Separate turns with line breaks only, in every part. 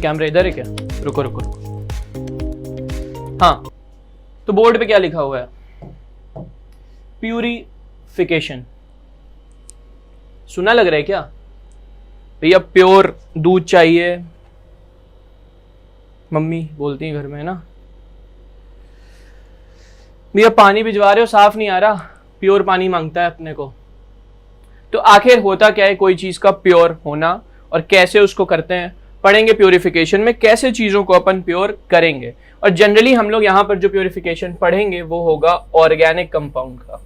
Camera इधर है क्या? रुको रुको रुको। हाँ, तो बोर्ड पे क्या लिखा हुआ है? प्यूरिफिकेशन। सुना लग रहा है क्या भैया? प्योर दूध चाहिए, मम्मी बोलती है घर में, है ना भैया पानी भिजवा रहे हो साफ नहीं आ रहा, प्योर पानी मांगता है अपने को। तो आखिर होता क्या है कोई चीज का प्योर होना, और कैसे उसको करते हैं पढ़ेंगे प्योरिफिकेशन में, कैसे चीजों को अपन प्योर करेंगे। और जनरली हम लोग यहां पर जो प्योरिफिकेशन पढ़ेंगे वो होगा ऑर्गेनिक कंपाउंड का।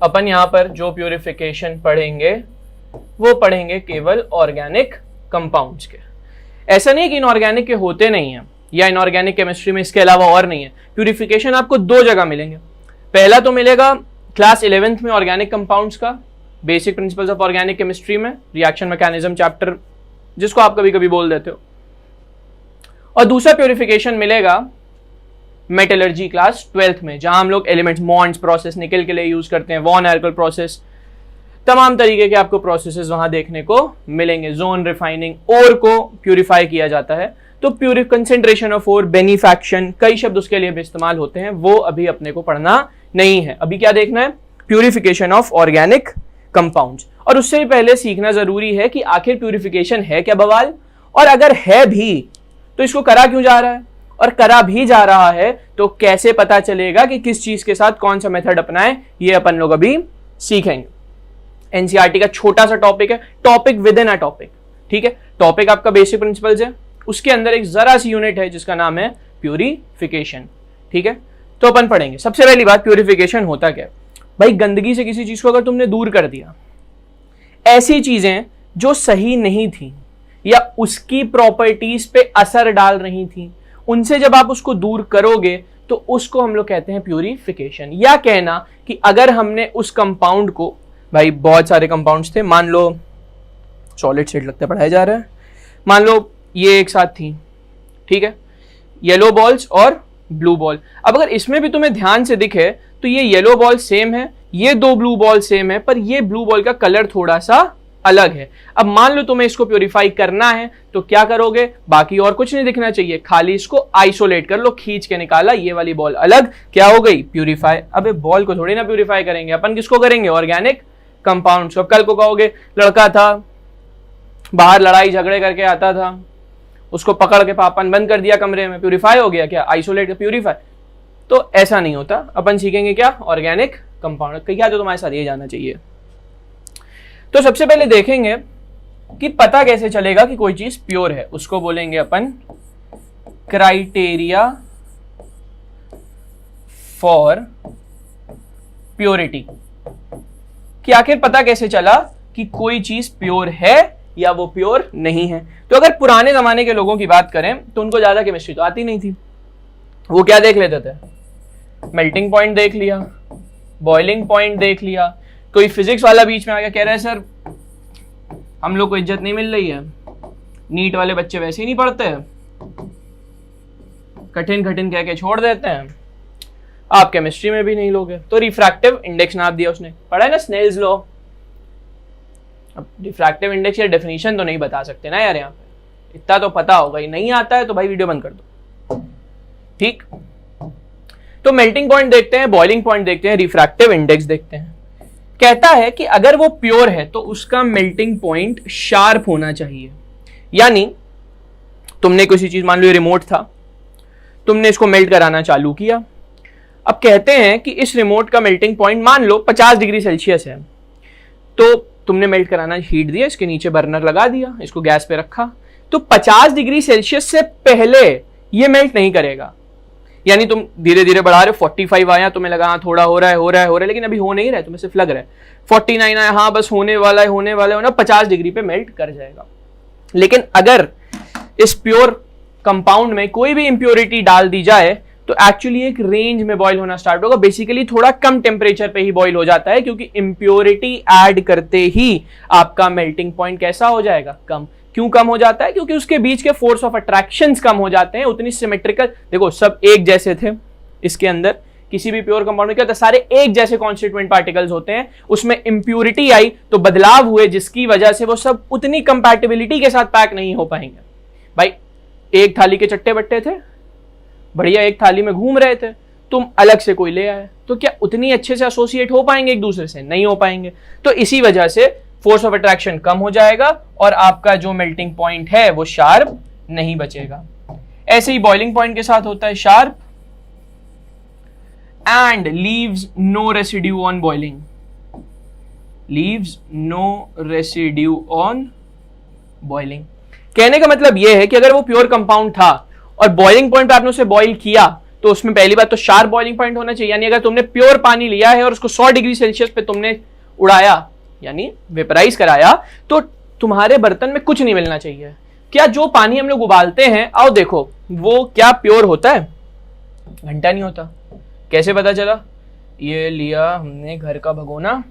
अपन यहां पर जो प्योरिफिकेशन पढ़ेंगे वो पढ़ेंगे केवल ऑर्गेनिक कंपाउंड्स के। ऐसा नहीं कि इनऑर्गेनिक के होते नहीं है, या इनऑर्गेनिक केमिस्ट्री में इसके अलावा और नहीं है। प्यूरिफिकेशन आपको दो जगह मिलेंगे। पहला तो मिलेगा क्लास 11th में ऑर्गेनिक कंपाउंड्स का, basic principles of organic chemistry में, रिएक्शन मैकेनिज्म चैप्टर जिसको आप कभी कभी बोल देते हो। और दूसरा प्योरिफिकेशन मिलेगा मेटलर्जी क्लास 12th में, जहां हम लोग एलिमेंट्स, मॉन्ड्स प्रोसेस निकल के लिए यूज करते हैं, वॉन एरकल प्रोसेस, तमाम तरीके के आपको प्रोसेसेस वहां देखने को मिलेंगे। जोन रिफाइनिंग, ओर को प्यूरिफाई किया जाता है, तो प्यूरिफ कंसेंट्रेशन ऑफ ओर, बेनिफैक्शन, कई शब्द उसके लिए भी इस्तेमाल होते हैं, वो अभी अपने को पढ़ना नहीं है। अभी क्या देखना है? Purification of organic compounds. और उससे भी पहले सीखना जरूरी है कि आखिर प्यूरिफिकेशन है क्या बवाल, और अगर है भी तो इसको करा क्यों जा रहा है, और करा भी जा रहा है तो कैसे पता चलेगा कि किस चीज के साथ कौन सा मेथड अपनाएं, ये अपन लोग अभी सीखेंगे। एनसीईआरटी का छोटा सा टॉपिक है, topic with in a topic, ठीक है। टॉपिक आपका बेसिक प्रिंसिपल्स है, उसके अंदर एक जरा सी यूनिट है जिसका नाम है प्यूरिफिकेशन, ठीक है। तो अपन पढ़ेंगे। सबसे पहली बात, प्यूरिफिकेशन होता क्या है भाई? गंदगी से किसी चीज को अगर तुमने दूर कर दिया, ऐसी चीजें जो सही नहीं थी या उसकी प्रॉपर्टीज पे असर डाल रही थी, उनसे जब आप उसको दूर करोगे तो उसको हम लोग कहते हैं प्यूरिफिकेशन। या कहना कि अगर हमने उस कंपाउंड को, भाई बहुत सारे कंपाउंड्स थे, मान लो सॉलिड स्टेट लगता है पढ़ाया जा रहा है, मान लो ये एक साथ थी, ठीक है, येलो बॉल्स और ब्लू बॉल। अब अगर इसमें भी तुम्हें ध्यान से दिखे तो ये येलो बॉल सेम है, ये दो ब्लू बॉल सेम है, पर ये ब्लू बॉल का कलर थोड़ा सा अलग है। अब मान लो तुम्हें इसको प्योरीफाई करना है तो क्या करोगे? बाकी और कुछ नहीं दिखना चाहिए, खाली इसको आइसोलेट कर लो, खींच के निकाला, ये वाली बॉल अलग, क्या हो गई? प्यूरीफाई। अबे बॉल को थोड़ी ना प्यूरीफाई करेंगे अपन, किसको करेंगे? Organic compounds. अब कल को कहोगे लड़का था बाहर लड़ाई झगड़े करके आता था, उसको पकड़ के पापा ने बंद कर दिया कमरे में, प्यूरीफाई हो गया क्या? Isolate, purify. तो ऐसा नहीं होता। अपन सीखेंगे क्या? Organic compound. क्या तो तुम्हारे साथ ये जाना चाहिए। तो सबसे पहले देखेंगे कि पता कैसे चलेगा कि कोई चीज प्योर है, उसको बोलेंगे अपन क्राइटेरिया फॉर प्योरिटी। कि आखिर पता कैसे चला कि कोई चीज प्योर है या वो प्योर नहीं है। तो अगर पुराने जमाने के लोगों की बात करें तो उनको ज्यादा केमिस्ट्री तो आती नहीं थी। वो क्या देख लेते थे? मेल्टिंग पॉइंट देख लिया, बॉइलिंग पॉइंट देख लिया। कोई फिजिक्स वाला बीच में आ गया, कह रहा है सर हम लोग को इज्जत नहीं मिल रही है, नीट वाले बच्चे वैसे ही नहीं पढ़ते, कठिन कठिन कह के छोड़ देते हैं, आप केमिस्ट्री में भी नहीं लोगे। तो रिफ्रैक्टिव इंडेक्स नाप दिया उसने, पढ़ा है ना स्नेल्स लॉ। अब रिफ्रैक्टिव इंडेक्स या डेफिनेशन तो नहीं बता सकते ना यार, यहाँ पे इतना तो पता होगा ही। नहीं आता है तो भाई वीडियो बंद कर दो, ठीक। तो मेल्टिंग पॉइंट देखते हैं, बॉइलिंग पॉइंट देखते हैं, रिफ्रैक्टिव इंडेक्स देखते हैं। कहता है कि अगर वो प्योर है तो उसका मेल्टिंग पॉइंट शार्प होना चाहिए। यानी तुमने किसी चीज, मान लो ये रिमोट था, तुमने इसको मेल्ट कराना चालू किया। अब कहते हैं कि इस रिमोट का मेल्टिंग पॉइंट मान लो 50 डिग्री सेल्सियस है, तो तुमने मेल्ट कराना हीट दिया, इसके नीचे बर्नर लगा दिया, इसको गैस पे रखा, तो 50 डिग्री सेल्सियस से पहले ये मेल्ट नहीं करेगा। यानी तुम धीरे धीरे बढ़ा रहे हो, 45 आया, तुम्हें लगा हाँ थोड़ा हो रहा है, लेकिन अभी हो नहीं रहा है, तुम्हें सिर्फ लग रहा है। 49 आया, हाँ बस होने वाला है ना, 50 डिग्री पे मेल्ट कर जाएगा। लेकिन अगर इस प्योर कंपाउंड में कोई भी इंप्योरिटी डाल दी जाए तो एक्चुअली एक रेंज में बॉईल होना स्टार्ट होगा। बेसिकली थोड़ा कम टेम्परेचर पे ही बॉईल हो जाता है, क्योंकि इंप्योरिटी ऐड करते ही आपका मेल्टिंग पॉइंट कैसा हो जाएगा? कम। क्यों कम हो जाता है? क्योंकि उसके बीच के फोर्स ऑफ अट्रैक्शंस कम हो जाते हैं। उतनी सिमेट्रिकल, देखो सब एक जैसे थे इसके अंदर, किसी भी प्योर कंपाउंड में क्या होता है? सारे एक जैसे कॉन्स्टिट्यूएंट पार्टिकल्स होते हैं। उसमें इंप्योरिटी आई तो बदलाव हुए, जिसकी वजह से वो सब उतनी कंपैटिबिलिटी के साथ पैक नहीं हो पाएंगे। भाई एक थाली के चट्टे बट्टे थे, बढ़िया एक थाली में घूम रहे थे, तुम अलग से कोई ले आए, तो क्या उतनी अच्छे से एसोसिएट हो पाएंगे एक दूसरे से? नहीं हो पाएंगे। तो इसी वजह से फोर्स ऑफ अट्रैक्शन कम हो जाएगा और आपका जो मेल्टिंग पॉइंट है वो शार्प नहीं बचेगा। ऐसे ही बॉइलिंग पॉइंट के साथ होता है sharp and leaves no residue on boiling, leaves no residue on boiling. कहने का मतलब यह है कि अगर वो प्योर कंपाउंड था और बॉइलिंग पॉइंट पे आपने उसे बॉइल किया तो उसमें पहली बात तो शार्प बॉइलिंग पॉइंट होना चाहिए, यानी अगर तुमने प्योर पानी लिया है और उसको 100 डिग्री सेल्सियस पे तुमने उड़ाया यानी वेपराइज कराया, तो तुम्हारे बर्तन में कुछ नहीं मिलना चाहिए। क्या जो पानी हम लोग उबालते हैं, आओ देखो, वो क्या प्योर होता है? घंटा नहीं होता। कैसे पता चला? ये लिया हमने घर का भगोना,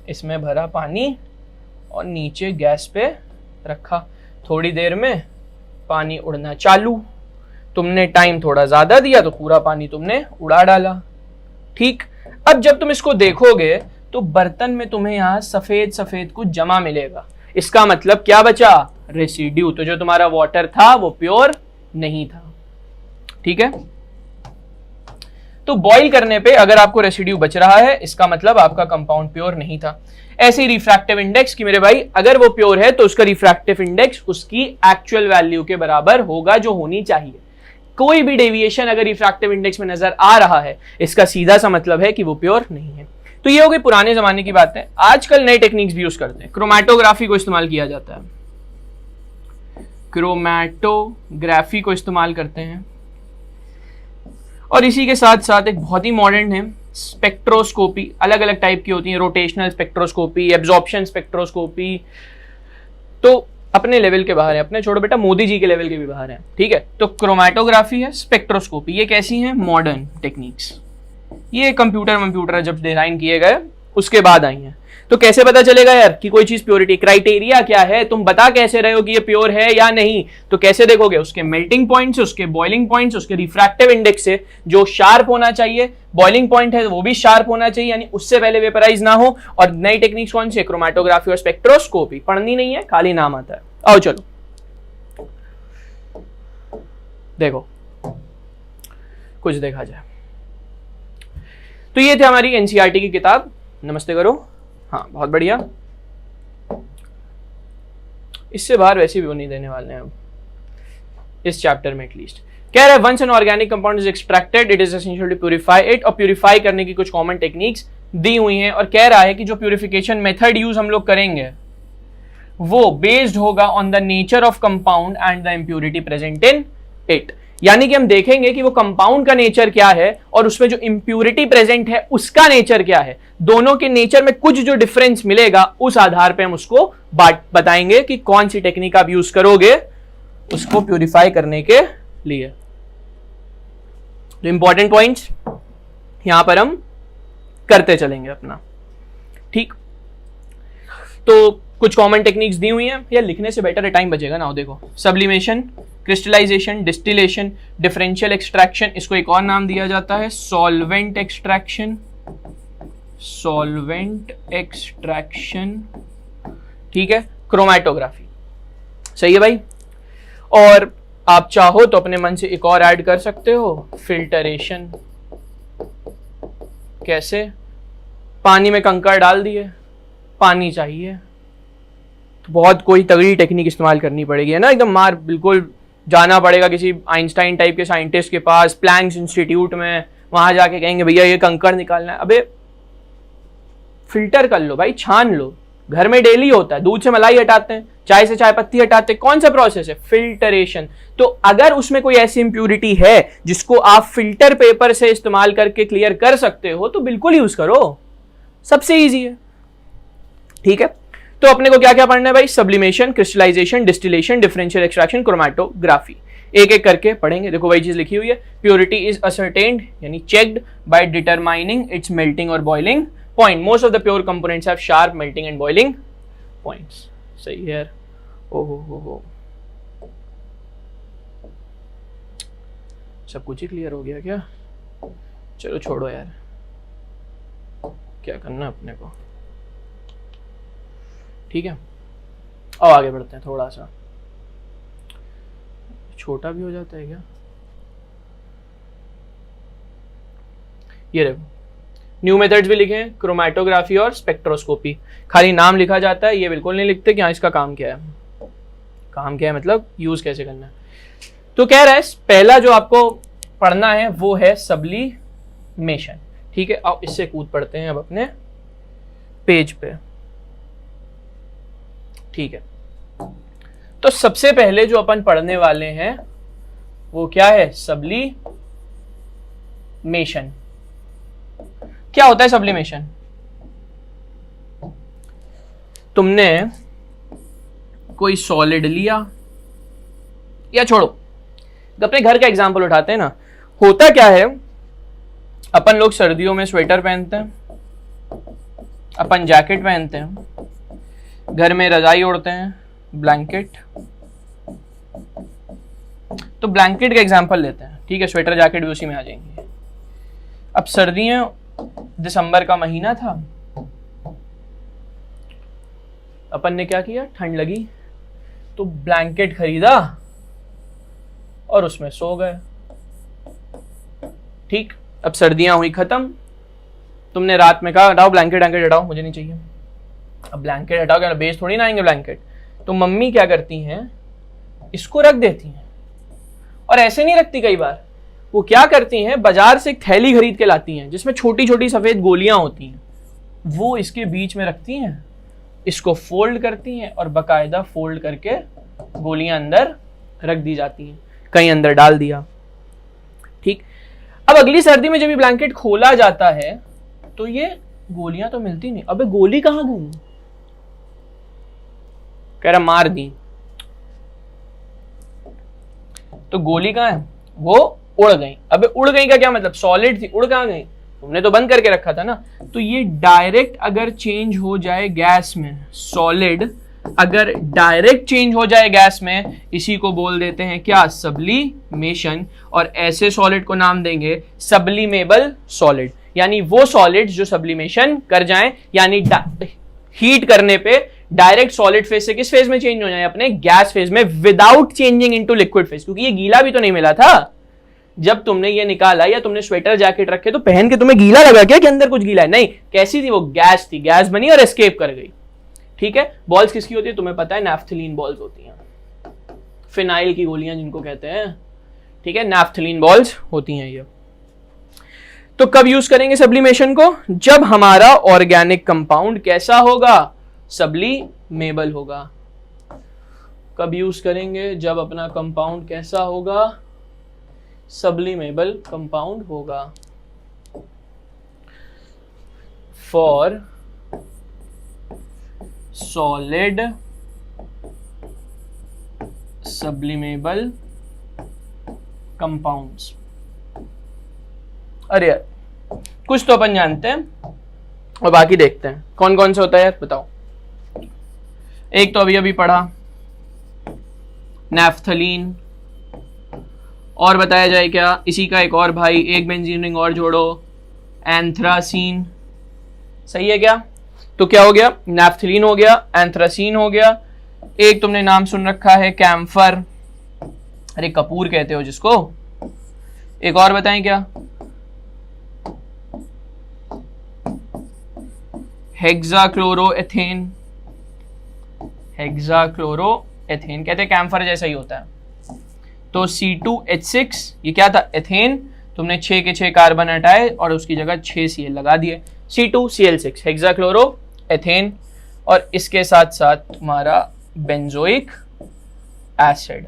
इसमें भरा पानी और नीचे गैस पे रखा, थोड़ी देर में पानी उड़ना चालू, तुमने टाइम थोड़ा ज्यादा दिया तो पूरा पानी तुमने उड़ा डाला। ठीक, अब जब तुम इसको देखोगे तो बर्तन में तुम्हें यहां सफेद सफेद कुछ जमा मिलेगा, इसका मतलब क्या बचा? रेसिड्यू। तो जो तुम्हारा वाटर था वो प्योर नहीं था। ठीक है, तो बॉईल करने पे अगर आपको रेसिड्यू बच रहा है इसका मतलब आपका कंपाउंड प्योर नहीं था। ऐसे ही रिफ्रैक्टिव इंडेक्स कि मेरे भाई अगर वो प्योर है तो उसका रिफ्रैक्टिव इंडेक्स उसकी एक्चुअल वैल्यू के बराबर होगा जो होनी चाहिए। कोई भी डेविएशन अगर रिफ्रैक्टिव इंडेक्स में नजर आ रहा है इसका सीधा सा मतलब है कि वो प्योर नहीं है। तो ये हो गई पुराने जमाने की बातें। आजकल नए टेक्निक्स भी यूज करते हैं, क्रोमैटोग्राफी को इस्तेमाल किया जाता है, क्रोमैटोग्राफी को इस्तेमाल करते हैं। और इसी के साथ साथ एक बहुत ही मॉडर्न है स्पेक्ट्रोस्कोपी, अलग अलग टाइप की होती है, रोटेशनल स्पेक्ट्रोस्कोपी, एब्जॉर्प्शन स्पेक्ट्रोस्कोपी। तो अपने लेवल के बाहर है, अपने छोड़ो बेटा, मोदी जी के लेवल के भी बाहर है। ठीक है, तो क्रोमैटोग्राफी है, स्पेक्ट्रोस्कोपी, ये कैसी है? Modern techniques. ये कंप्यूटर जब डिजाइन किए गए उसके बाद आई हैं। तो कैसे पता चलेगा यार कि कोई चीज प्योरिटी? क्राइटेरिया क्या है? तुम बता कैसे रहे हो कि ये प्योर है या नहीं? तो कैसे देखोगे? उसके मेल्टिंग पॉइंट से, उसके बॉइलिंग पॉइंट से, उसके रिफ्रैक्टिव इंडेक्स से, जो शार्प होना चाहिए। बॉइलिंग पॉइंट है वो भी शार्प होना चाहिए, यानी उससे पहले वेपराइज ना हो। और नई टेक्निक्स कौन सी? क्रोमैटोग्राफी और स्पेक्ट्रोस्कोपी। पढ़नी नहीं है, खाली नाम आता है। आओ चलो देखो कुछ देखा जाए। तो ये थे हमारी एनसीईआरटी की किताब। नमस्ते करो। हाँ, बहुत बढ़िया। इससे बाहर वैसे भी वो नहीं देने वाले हैं अब इस चैप्टर में एटलीस्ट। कह रहा है once an organic compound is extracted it is essential to purify it. और प्यूरिफाई करने की कुछ कॉमन टेक्निक्स दी हुई हैं और कह रहा है कि जो प्यूरिफिकेशन मेथड यूज हम लोग करेंगे वो बेस्ड होगा on the nature of compound and the impurity present in it. यानी कि हम देखेंगे कि वो कंपाउंड का नेचर क्या है और उसमें जो इंप्यूरिटी प्रेजेंट है उसका नेचर क्या है। दोनों के नेचर में कुछ जो डिफरेंस मिलेगा उस आधार पे हम उसको बताएंगे कि कौन सी टेक्निक आप यूज करोगे उसको प्यूरिफाई करने के लिए। तो इंपॉर्टेंट पॉइंट्स यहां पर हम करते चलेंगे अपना। ठीक, तो कुछ कॉमन टेक्निक्स दी हुई हैं, या लिखने से बेटर है, टाइम बचेगा ना। देखो, sublimation, crystallization, distillation, differential extraction, इसको एक और नाम दिया जाता है सॉल्वेंट एक्सट्रैक्शन, सॉल्वेंट एक्सट्रैक्शन। ठीक है, क्रोमैटोग्राफी। सही है भाई। और आप चाहो तो अपने मन से एक और ऐड कर सकते हो, फिल्टरेशन। कैसे? पानी में कंकड़ डाल दिए, पानी चाहिए तो बहुत कोई तगड़ी टेक्निक इस्तेमाल करनी पड़ेगी, है ना, एकदम मार बिल्कुल जाना पड़ेगा किसी आइंस्टाइन टाइप के साइंटिस्ट के पास, प्लैंक्स इंस्टीट्यूट में, वहां जाके कहेंगे भैया ये कंकड़ निकालना है। अबे फिल्टर कर लो भाई, छान लो, घर में डेली होता है। दूध से मलाई हटाते हैं, चाय से चाय पत्ती हटाते हैं, कौन सा प्रोसेस है? फिल्टरेशन। तो अगर उसमें कोई ऐसी इंप्यूरिटी है जिसको आप फिल्टर पेपर से इस्तेमाल करके क्लियर कर सकते हो तो बिल्कुल यूज करो, सबसे ईजी है। ठीक है, तो अपने को क्या क्या पढ़ना है भाई? Sublimation, crystallization, distillation, differential extraction, chromatography. एक एक करके पढ़ेंगे। देखो वही चीज लिखी हुई है, प्योरिटी इज असर्टेन्ड यानी checked by determining its melting और boiling point. Most of the pure components have sharp melting and boiling points. सही है। ओहो, सब कुछ ही क्लियर हो गया क्या? चलो छोड़ो यार, क्या करना अपने को। ठीक है, और आगे बढ़ते हैं थोड़ा सा। छोटा भी हो जाता है क्या? ये देखो, न्यू मेथड्स भी लिखे हैं, क्रोमैटोग्राफी और स्पेक्ट्रोस्कोपी। खाली नाम लिखा जाता है, ये बिल्कुल नहीं लिखते कि हाँ इसका काम क्या है। काम क्या है मतलब यूज कैसे करना है। तो कह रहा है पहला जो आपको पढ़ना है वो है सब्लिमेशन। ठीक है, अब इससे कूद पढ़ते हैं अब अपने पेज पे। ठीक है, तो सबसे पहले जो अपन पढ़ने वाले हैं वो क्या है? सब्लिमेशन। क्या होता है सब्लिमेशन? तुमने कोई सॉलिड लिया, या छोड़ो, अपने घर का एग्जांपल उठाते हैं ना। होता क्या है, अपन लोग सर्दियों में स्वेटर पहनते हैं, अपन जैकेट पहनते हैं, घर में रजाई ओढ़ते हैं, ब्लैंकेट। तो ब्लैंकेट का एग्जांपल लेते हैं, ठीक है, स्वेटर जैकेट भी उसी में आ जाएंगे। अब सर्दियां, दिसंबर का महीना था, अपन ने क्या किया, ठंड लगी तो ब्लैंकेट खरीदा और उसमें सो गए। ठीक, अब सर्दियां हुई खत्म, तुमने रात में कहा हटाओ ब्लैंकेट, हटाओ, मुझे नहीं चाहिए। अब ब्लैंकेट हटाओ, क्या बेच थोड़ी ना आएंगे ब्लैंकेट। तो मम्मी क्या करती हैं, इसको रख देती हैं। और ऐसे नहीं रखती, कई बार वो क्या करती हैं, बाजार से एक थैली खरीद के लाती हैं जिसमें छोटी छोटी सफेद गोलियां होती हैं, वो इसके बीच में रखती हैं, इसको फोल्ड करती हैं और बकायदा फोल्ड करके गोलियां अंदर रख दी जाती हैं, कहीं अंदर डाल दिया। ठीक, अब अगली सर्दी में जब ये ब्लैंकेट खोला जाता है तो ये गोलियां तो मिलती नहीं। अबे गोली कहां गई? कह रहा मार दी। तो गोली कहां है? वो उड़ गई। अबे उड़ गई का क्या मतलब? सॉलिड थी, उड़ कहां गई? तुमने तो बंद करके रखा था ना। तो ये डायरेक्ट अगर चेंज हो जाए गैस में, सॉलिड अगर डायरेक्ट चेंज हो जाए गैस में, इसी को बोल देते हैं क्या? सब्लिमेशन। और ऐसे सॉलिड को नाम देंगे सब्लिमेबल सॉलिड, यानी वो सॉलिड जो सब्लिमेशन कर जाएं, यानी हीट करने पे डायरेक्ट सॉलिड फेज से किस फेज में चेंज हो जाए? अपने गैस फेज में, without changing into liquid phase. क्योंकि ये गीला भी तो नहीं मिला था। जब तुमने ये निकाला या तुमने स्वेटर जैकेट रखे तो पहन के तुम्हें गीला लगा क्या कि अंदर कुछ गीला है? नहीं, कैसी थी वो? गैस थी, गैस बनी और एस्केप कर गई। ठीक है, बॉल्स किसकी होती है तुम्हें पता है? नैफ्थलीन बॉल्स होती हैं, फिनाइल की गोलियां जिनको कहते हैं। ठीक है, नैफ्थलीन बॉल्स होती हैं ये। तो कब यूज करेंगे सब्लिमेशन को? जब हमारा ऑर्गेनिक कंपाउंड कैसा होगा? सब्लिमेबल होगा। कब यूज करेंगे? जब अपना कंपाउंड कैसा होगा? सब्लिमेबल कंपाउंड होगा। For solid sublimable compounds. अरे यार, कुछ तो अपन जानते हैं और बाकी देखते हैं कौन कौन सा होता है यार, बताओ। एक तो अभी अभी पढ़ा, नैफ्थलीन। और बताया जाए क्या? इसी का एक और भाई, एक बेंजीन रिंग और जोड़ो, एंथ्रासीन। सही है क्या? तो क्या हो गया? नैफ्थलीन हो गया, एंथ्रासीन हो गया। एक तुमने नाम सुन रखा है कैम्फर, अरे कपूर कहते हो जिसको। एक और बताएं क्या? हेक्साक्लोरोएथेन। हेक्साक्लोरोएथेन कहते हैं कैम्फर जैसा ही होता है। तो C2H6 ये क्या था? एथेन। तुमने 6 के 6 कार्बन हटाए और उसकी जगह 6 Cl लगा दिए, C2Cl6 हेक्साक्लोरोएथेन। और इसके साथ साथ तुम्हारा बेंजोइक एसिड।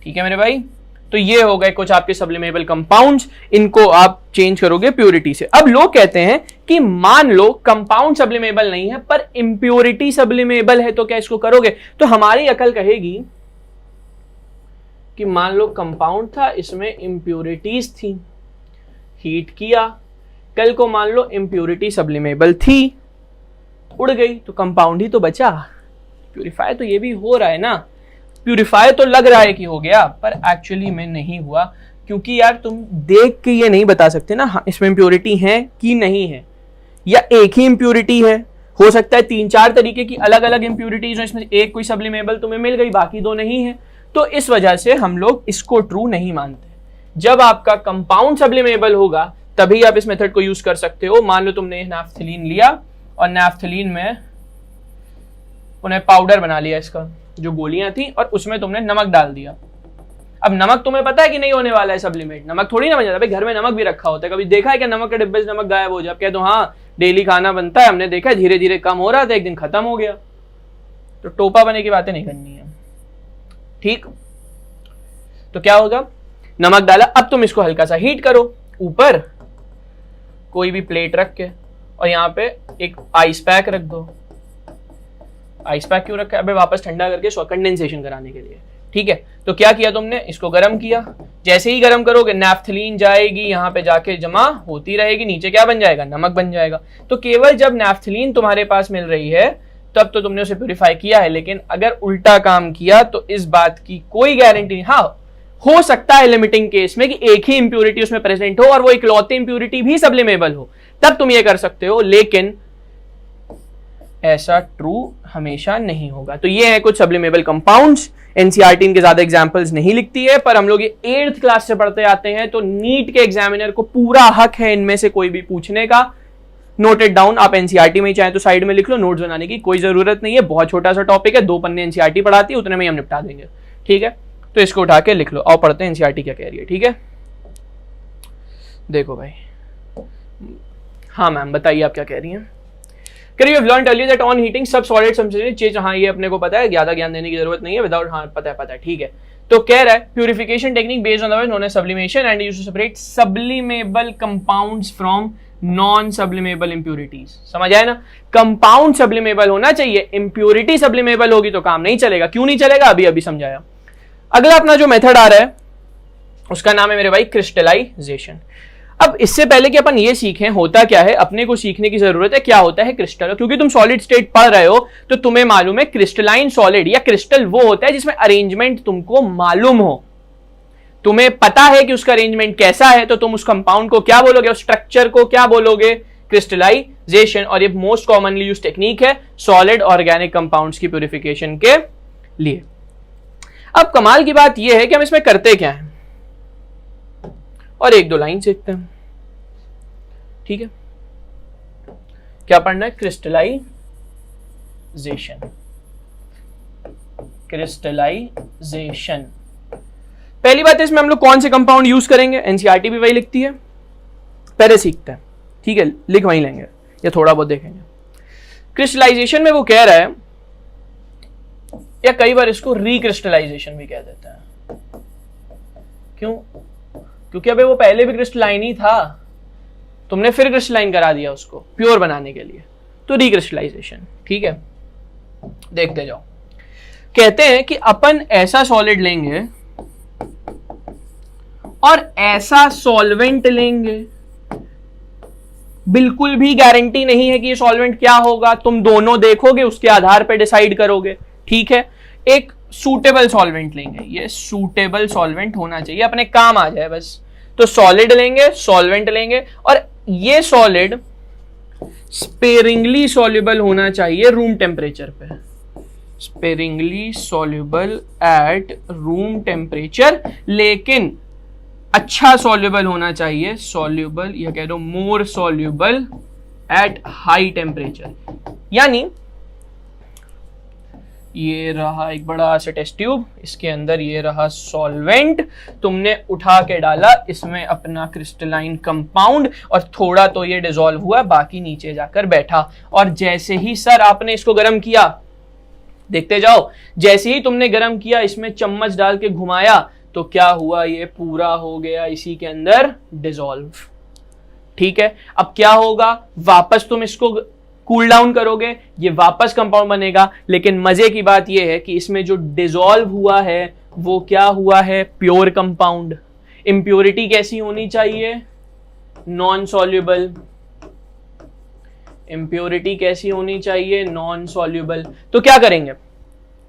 ठीक है मेरे भाई, तो ये हो गए कुछ आपके सब्लिमेबल कंपाउंड्स। इनको आप चेंज करोगे प्योरिटी से। अब लोग कहते हैं कि मान लो कंपाउंड सब्लिमेबल नहीं है पर इंप्योरिटी सब्लिमेबल है, तो क्या इसको करोगे? तो हमारी अकल कहेगी कि मान लो कंपाउंड था, इसमें इंप्योरिटीज थी, हीट किया, कल को मान लो इंप्योरिटी सब्लिमेबल थी, उड़ गई, तो कंपाउंड ही तो बचा। प्यूरिफाई तो ये भी हो रहा है ना, प्यूरिफाई तो लग रहा है कि हो गया, पर एक्चुअली में नहीं हुआ। क्योंकि यार तुम देख के ये नहीं बता सकते ना इसमें इंप्योरिटी है कि नहीं है, या एक ही इंप्योरिटी है। हो सकता है 3-4 तरीके की अलग अलग इंप्योरिटीज हो, इसमें एक कोई सब्लिमेबल तुम्हें मिल गई, बाकी 2 नहीं है। तो इस वजह से हम लोग इसको ट्रू नहीं मानते। जब आपका कंपाउंड सब्लिमेबल होगा तभी आप इस मेथड को यूज कर सकते हो। मान लो तुमने नैफ्थलीन लिया और नैफ्थलीन में उन्हें पाउडर बना लिया, इसका जो गोलियां थी, और उसमें तुमने नमक डाल दिया। अब नमक तुम्हें पता है कि नहीं होने वाला है सब्लिमेट, नमक थोड़ी ना बन जाता। भाई घर में नमक भी रखा होता है, कभी देखा है कि नमक के डिब्बे से नमक गायब हो जाए? कह दो हाँ डेली खाना बनता है, हमने देखा है धीरे धीरे कम हो रहा था, एक दिन खत्म हो गया। तो टोपा बने की बातें नहीं करनी है, ठीक। तो क्या होगा, नमक डाला, अब तुम इसको हल्का सा हीट करो, ऊपर कोई भी प्लेट रख के, और यहाँ पे एक आइस पैक रख दो। आइस पैक क्यों रखा है? अबे वापस ठंडा करके कंडेंसेशन कराने के लिए, ठीक है। तो क्या किया तुमने, इसको गर्म किया। जैसे ही गर्म करोगे नैफ्थलीन जाएगी, यहाँ पे जाके जमा होती रहेगी, नीचे क्या बन जाएगा, नमक बन जाएगा। तो केवल जब नैफ्थलीन तुम्हारे पास मिल रही है तब तो तुमने उसे प्यूरिफाई किया है, लेकिन अगर उल्टा काम किया तो इस बात की कोई गारंटी नहीं। हाँ, हो सकता है लिमिटिंग केस में कि एक ही इंप्यूरिटी उसमें प्रेजेंट हो और वो इकलौती इंप्यूरिटी भी सब्लिमेबल हो, तब तुम ये कर सकते हो, लेकिन ऐसा ट्रू हमेशा नहीं होगा। तो ये है कुछ सब्लिमेबल कंपाउंड्स। एनसीईआरटी इनके ज्यादा एग्जांपल्स नहीं लिखती है, पर हम लोग ये 8th क्लास से पढ़ते आते हैं, तो नीट के एग्जामिनर को पूरा हक है इनमें से कोई भी पूछने का। नोटेड डाउन, आप एनसीईआरटी में ही चाहे तो साइड में लिख लो, नोट्स बनाने की कोई जरूरत नहीं है। बहुत छोटा सा टॉपिक है, 2 पन्ने एनसीईआरटी पढ़ाती है, उतने में ही हम निपटा देंगे, ठीक है। तो इसको उठा के लिख लो। आओ पढ़ते हैं एनसीईआरटी क्या कह रही है, ठीक है। देखो भाई, हाँ मैम बताइए आप क्या कह रही हैं। You have learned earlier that on heating सब solid substances change। हाँ ये अपने को पता है, ज्यादा ज्ञान देने की जरूरत नहीं है, विदाउट, हाँ पता है, ठीक है। तो कह रहा है purification technique based on the known as sublimation and used to separate sublimable compounds from non sublimable impurities. समझ आया ना, कंपाउंड सब्लिमेबल होना चाहिए, इंप्यूरिटी सब्लिमेबल होगी तो काम नहीं चलेगा। क्यों नहीं चलेगा, अभी समझाया। अगला अपना जो मेथड आ रहा है उसका नाम है मेरे भाई क्रिस्टलाइजेशन। अब इससे पहले कि अपन ये सीखें होता क्या है, अपने को सीखने की जरूरत है क्या होता है क्रिस्टल। क्योंकि तुम सॉलिड स्टेट पढ़ रहे हो तो तुम्हें मालूम है क्रिस्टलाइन सॉलिड या क्रिस्टल वो होता है जिसमें अरेंजमेंट तुमको मालूम हो, तुम्हें पता है कि उसका अरेंजमेंट कैसा है, तो तुम उस कंपाउंड को क्या बोलोगे, उस स्ट्रक्चर को क्या बोलोगे, क्रिस्टलाइजेशन। और ये मोस्ट कॉमनली यूज टेक्निक है सॉलिड ऑर्गेनिक कंपाउंड्स की प्यूरिफिकेशन के लिए। अब कमाल की बात यह है कि हम इसमें करते क्या है, और 1-2 लाइन सीखते हैं, ठीक है। क्या पढ़ना है, क्रिस्टलाइजेशन। क्रिस्टलाइजेशन पहली बात है, इसमें हम लोग कौन से कंपाउंड यूज करेंगे, एनसीईआरटी भी वही लिखती है, पहले सीखते हैं, ठीक है। लिख वहीं लेंगे या थोड़ा बहुत देखेंगे। क्रिस्टलाइजेशन में वो कह रहा है, या कई बार इसको रिक्रिस्टलाइजेशन भी कह देते हैं। क्यों, क्योंकि अबे वो पहले भी क्रिस्टलाइन ही था, तुमने फिर क्रिस्टलाइन करा दिया उसको प्योर बनाने के लिए, तो रिक्रिस्टलाइजेशन, ठीक है। देखते जाओ। कहते हैं कि अपन ऐसा सॉलिड लेंगे और ऐसा सॉल्वेंट लेंगे, बिल्कुल भी गारंटी नहीं है कि ये सॉल्वेंट क्या होगा, तुम दोनों देखोगे उसके आधार पर डिसाइड करोगे, ठीक है। एक सूटेबल सॉल्वेंट लेंगे, ये सूटेबल सॉल्वेंट होना चाहिए, अपने काम आ जाए बस। तो सॉलिड लेंगे, सॉल्वेंट लेंगे, और ये सॉलिड स्पेरिंगली सॉल्युबल होना चाहिए रूम टेम्परेचर पे, sparingly soluble at room temperature, लेकिन अच्छा सॉल्युबल होना चाहिए, सॉल्युबल या कह दो मोर सॉल्युबल एट हाई टेम्परेचर। यानी ये रहा एक बड़ा सा टेस्ट ट्यूब, इसके अंदर ये रहा सॉल्वेंट, तुमने उठा के डाला इसमें अपना क्रिस्टलाइन कंपाउंड, और थोड़ा तो ये डिसॉल्व हुआ, बाकी नीचे जाकर बैठा। और जैसे ही सर आपने इसको गर्म किया, देखते जाओ, जैसे ही तुमने गर्म किया, इसमें चम्मच डाल के घुमाया, तो क्या हुआ, ये पूरा हो गया इसी के अंदर डिसॉल्व, ठीक है। अब क्या होगा, वापस तुम इसको कूल डाउन करोगे, ये वापस कंपाउंड बनेगा, लेकिन मजे की बात यह है कि इसमें जो डिसॉल्व हुआ है वो क्या हुआ है, प्योर कंपाउंड। इंप्योरिटी कैसी होनी चाहिए, नॉन सॉल्युबल। इंप्योरिटी कैसी होनी चाहिए, नॉन सॉल्युबल। तो क्या करेंगे,